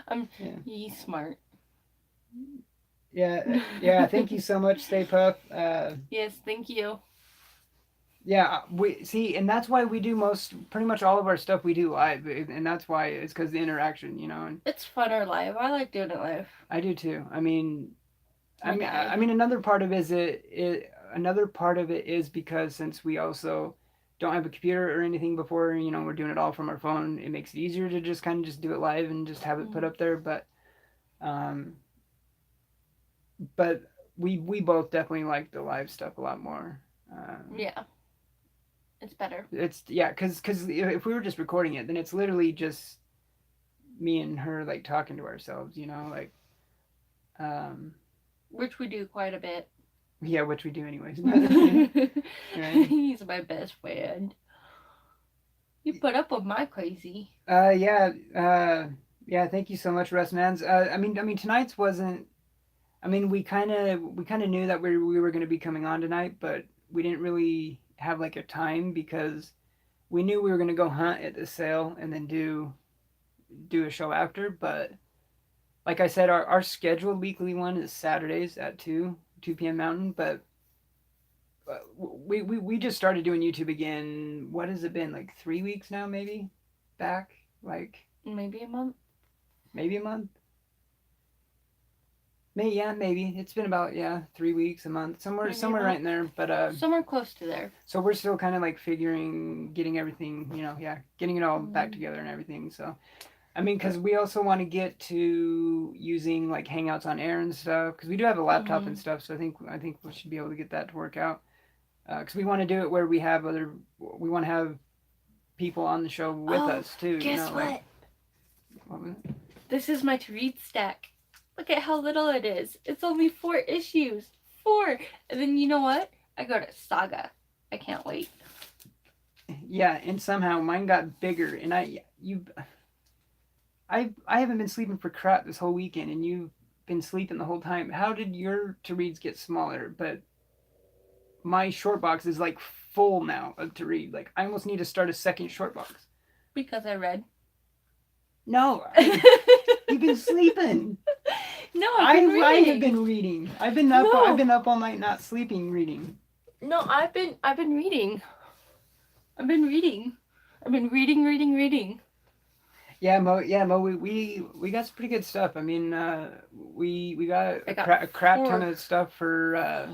I'm yeah, ye smart. Yeah. Thank you so much, Stay Puff. Yes, thank you. Yeah, we see, and that's why we do pretty much all of our stuff we do live, and that's why it's because the interaction, and It's funner live. I like doing it live. I do too. I mean, I My mean, dad. another part of another part of it is because since we also don't have a computer or anything before, we're doing it all from our phone. It makes it easier to just kind of just do it live and just have it put Mm. up there. Um, but we both definitely like the live stuff a lot more. Yeah, it's better. It's yeah, because if we were just recording it, then it's literally just me and her like talking to ourselves, like um, Which we do quite a bit. yeah, which we do anyways. But right. He's my best friend. You put up with my crazy. Yeah, yeah. Thank you so much, Russ Mans. I mean, tonight's wasn't. I mean, we kind of knew that we were going to be coming on tonight, but we didn't really have like a time because we knew we were going to go hunt at the sale and then do a show after. But like I said, our scheduled weekly one is Saturdays at 2 p.m. Mountain. But we just started doing YouTube again. What has it been, like 3 weeks now? Maybe back, like Maybe a month. maybe a month. Maybe, yeah, maybe it's been about, yeah, 3 weeks, a month, somewhere Maybe a somewhere right month. in there. But Somewhere close to there. so we're still kind of like figuring, getting everything, yeah, getting it all back Mm. together and everything. So I mean, because we also want to get to using like Hangouts on air and stuff. Because we do have a laptop and Mm-hmm. stuff, so I think we should be able to get that to work out. Because we want to do it where we want to have people on the show with Oh, us too. guess Like what? what was it? This is my to read stack. Look at how little it is. It's only 4 issues. 4. And then you know what? I go to Saga. I can't wait. Yeah, and somehow mine got bigger, and I haven't been sleeping for crap this whole weekend, and you've been sleeping the whole time. How did your to reads get smaller? But my short box is like full now of to read. Like I almost need to start a second short box. Because I read. No, you've been sleeping. No, I've been I have reading. been reading. I've been up. No. I've been up all night not sleeping reading. No, I've been reading. I've been reading. I've been reading. Yeah, Mo. Yeah, Mo. We got some pretty good stuff. I mean, we got I got a crap ton 4. of stuff for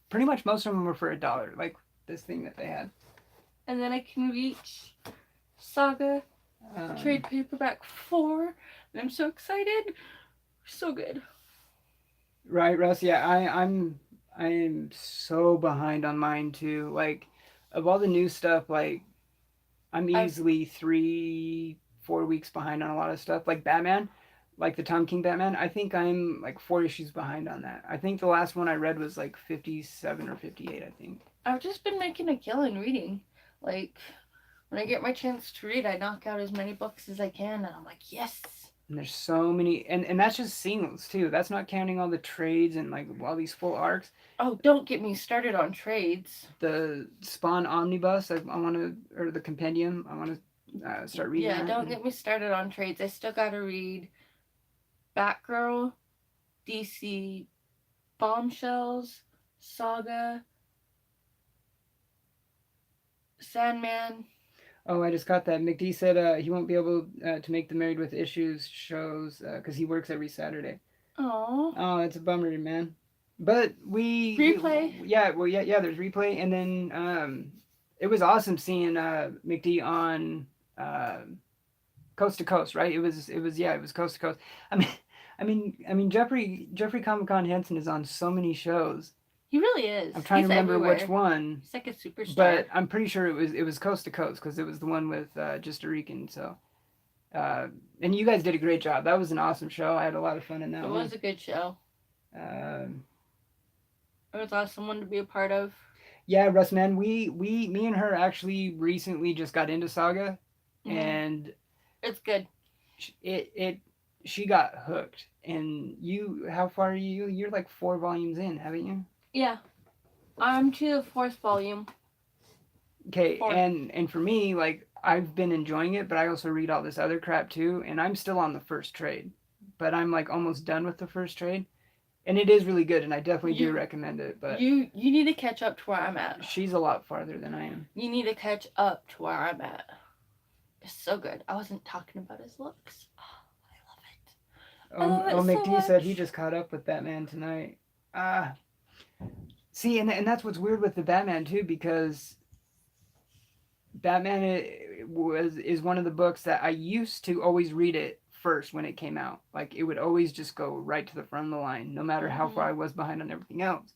pretty much most of them were for $1. Like this thing that they had. And then I can reach Saga trade paperback 4. And I'm so excited. So good. Right, Russ. Yeah, I am so behind on mine too. Like, of all the new stuff, like I'm I've easily 3 4 weeks behind on a lot of stuff. Like Batman, like the Tom King Batman. I think I'm like 4 issues behind on that. I think the last one I read was like 57 or 58. I think. I've just been making a killing reading. Like when I get my chance to read, I knock out as many books as I can, and I'm like, yes. And there's so many, and that's just singles too. That's not counting all the trades and like all these full arcs. Oh, don't get me started on trades. The Spawn Omnibus, I want to, or the Compendium, I want to start reading Yeah, that. don't get me started on trades. I still gotta read Batgirl, DC Bombshells, Saga, Sandman. Oh, I just got that. McD said he won't be able to make the Married with Issues shows because he works every Saturday. Oh, Oh, it's a bummer, man. But replay. yeah, well, yeah. There's replay, and then it was awesome seeing McD on Coast to Coast, right? It was Coast to Coast. I mean, Jeffrey Comic Con Henson is on so many shows. He really is. I'm trying He's to remember everywhere. which one, He's like a superstar. but I'm pretty sure it was Coast to Coast because it was the one with Just a Rican. So, and you guys did a great job. That was an awesome show. I had a lot of fun in that It one. was a good show. Um, It was awesome one to be a part of. yeah, Russ, man, me and her actually recently just got into Saga, and It's good. she got hooked. And how far are you? You're like 4 volumes in, haven't you? Yeah. I'm to the 4th volume. Okay, Four. and for me, like I've been enjoying it, but I also read all this other crap too, and I'm still on the first trade. but I'm like almost done with the first trade, and it is really good, and I definitely do You recommend it. But you need to catch up to where I'm at. she's a lot farther than I am. You need to catch up to where I'm at. It's so good. I wasn't talking about his looks. Oh, I love it. I love Oh, it so McD said he much. just caught up with Batman tonight. Ah, see, and that's what's weird with the Batman too, because Batman is one of the books that I used to always read it first when it came out. Like it would always just go right to the front of the line, no matter how far Hmm. I was behind on everything else.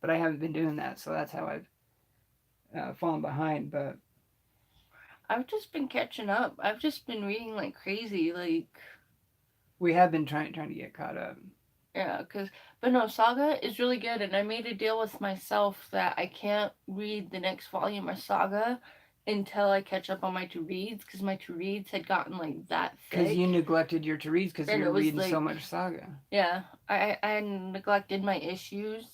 But I haven't been doing that, so that's how I've fallen behind. But I've just been catching up. I've just been reading like crazy. Like, we have been trying to get caught up. yeah, cause but no, Saga is really good, and I made a deal with myself that I can't read the next volume of Saga until I catch up on my to reads, cause my to reads had gotten like that Because you thick, neglected your to reads because you and were it was reading so like, much saga. yeah, I neglected my issues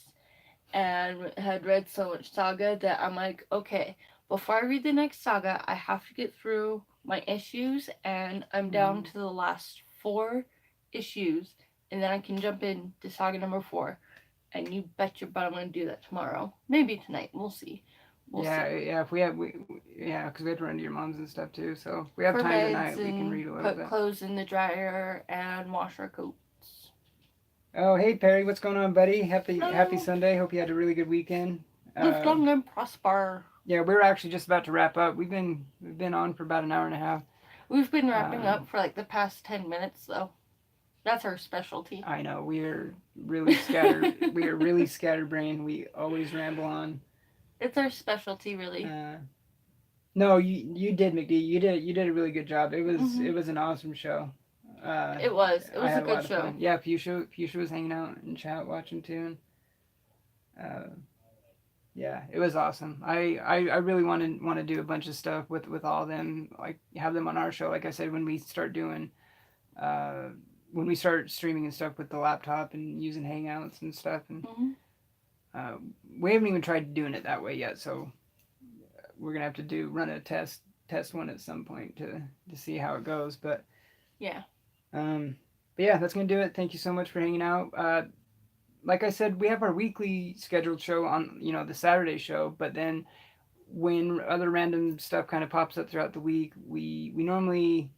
and had read so much Saga that I'm like, okay, before I read the next Saga, I have to get through my issues, and I'm down Mm. to the last 4 issues, and then I can jump in to Saga number 4. And you bet your butt I'm gonna do that tomorrow. Maybe tonight. We'll see. We'll Yeah, see. yeah. If we have, yeah, because we have to run to your mom's and stuff too. So if we have For time meds tonight, we can and read a little put bit. clothes in the dryer and wash our coats. Oh, hey Perry, what's going on, buddy? Happy Hello. Sunday. Hope you had a really good weekend. Live Uh, long and prosper. yeah, we were actually just about to wrap up. We've been on for about an hour and a half. We've been wrapping Um, up for like the past 10 minutes though. That's our specialty. I know we are really scattered. We are really scatterbrained. We always ramble on. It's our specialty, really. Uh, no, you did, McD. You did a really good job. Hmm. It was an awesome show. Uh, It was. It I was a had a good lot of show. fun. Yeah, Fusha was hanging out in chat watching too. And, yeah, it was awesome. I really want to do a bunch of stuff with all of them. Like have them on our show. Like I said, uh, when we start streaming and stuff with the laptop and using Hangouts and stuff, and Hmm. uh, we haven't even tried doing it that way yet. So we're gonna have to run a test one at some point to see how it goes. Yeah. Um, but yeah, that's gonna do it. Thank you so much for hanging out. Like I said, we have our weekly scheduled show on the Saturday show, but then when other random stuff kind of pops up throughout the week, we normally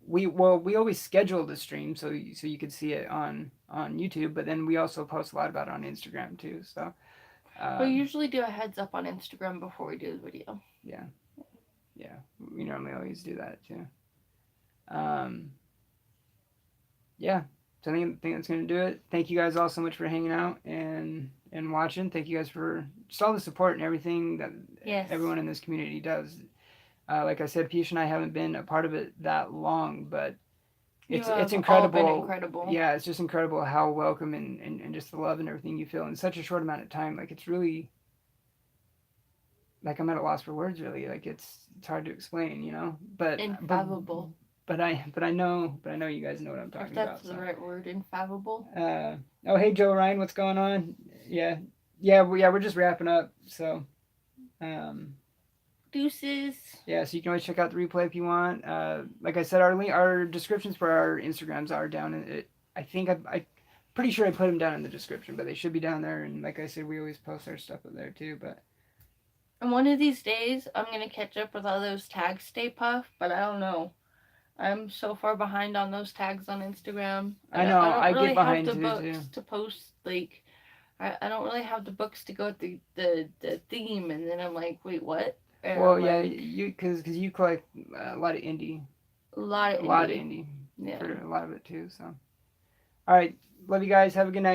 we always schedule the stream so you could see it on YouTube, but then we also post a lot about it on Instagram too. So We um, usually do a heads up on Instagram before we do the video. yeah, yeah, we normally always do that too. Um, yeah, so I think that's gonna do it. Thank you guys all so much for hanging out and watching. Thank you guys for just all the support and everything that Yes. everyone in this community does. Like I said, Peach and I haven't been a part of it that long, but You it's have all been incredible. incredible. Yeah, it's just incredible how welcome and just the love and everything you feel in such a short amount of time. Like it's really like I'm at a loss for words. Really, like it's hard to explain, Infathomable. But I know you guys know what I'm If talking that's about. the So, right word, infathomable. oh hey Joe Ryan, what's going on? Yeah, we're just wrapping up. So, um, Deuces. yeah, so you can always check out the replay if you want. Like I said, our descriptions for our Instagrams are down in it. I think I pretty sure I put them down in the description, but they should be down there. And like I said, we always post our stuff up there too. But And one of these days, I'm gonna catch up with all those tags, Stay Puff. But I don't know. I'm so far behind on those tags on Instagram. I I know don't I get really have behind the too. books to post. Like, I don't really have the books to go with the theme. And then I'm like, wait, what? And Well, I'm yeah, like, you because you collect a lot of indie, a lot of a lot of indie. indie Yeah. for a lot of it too. So, all right, love you guys. Have a good night.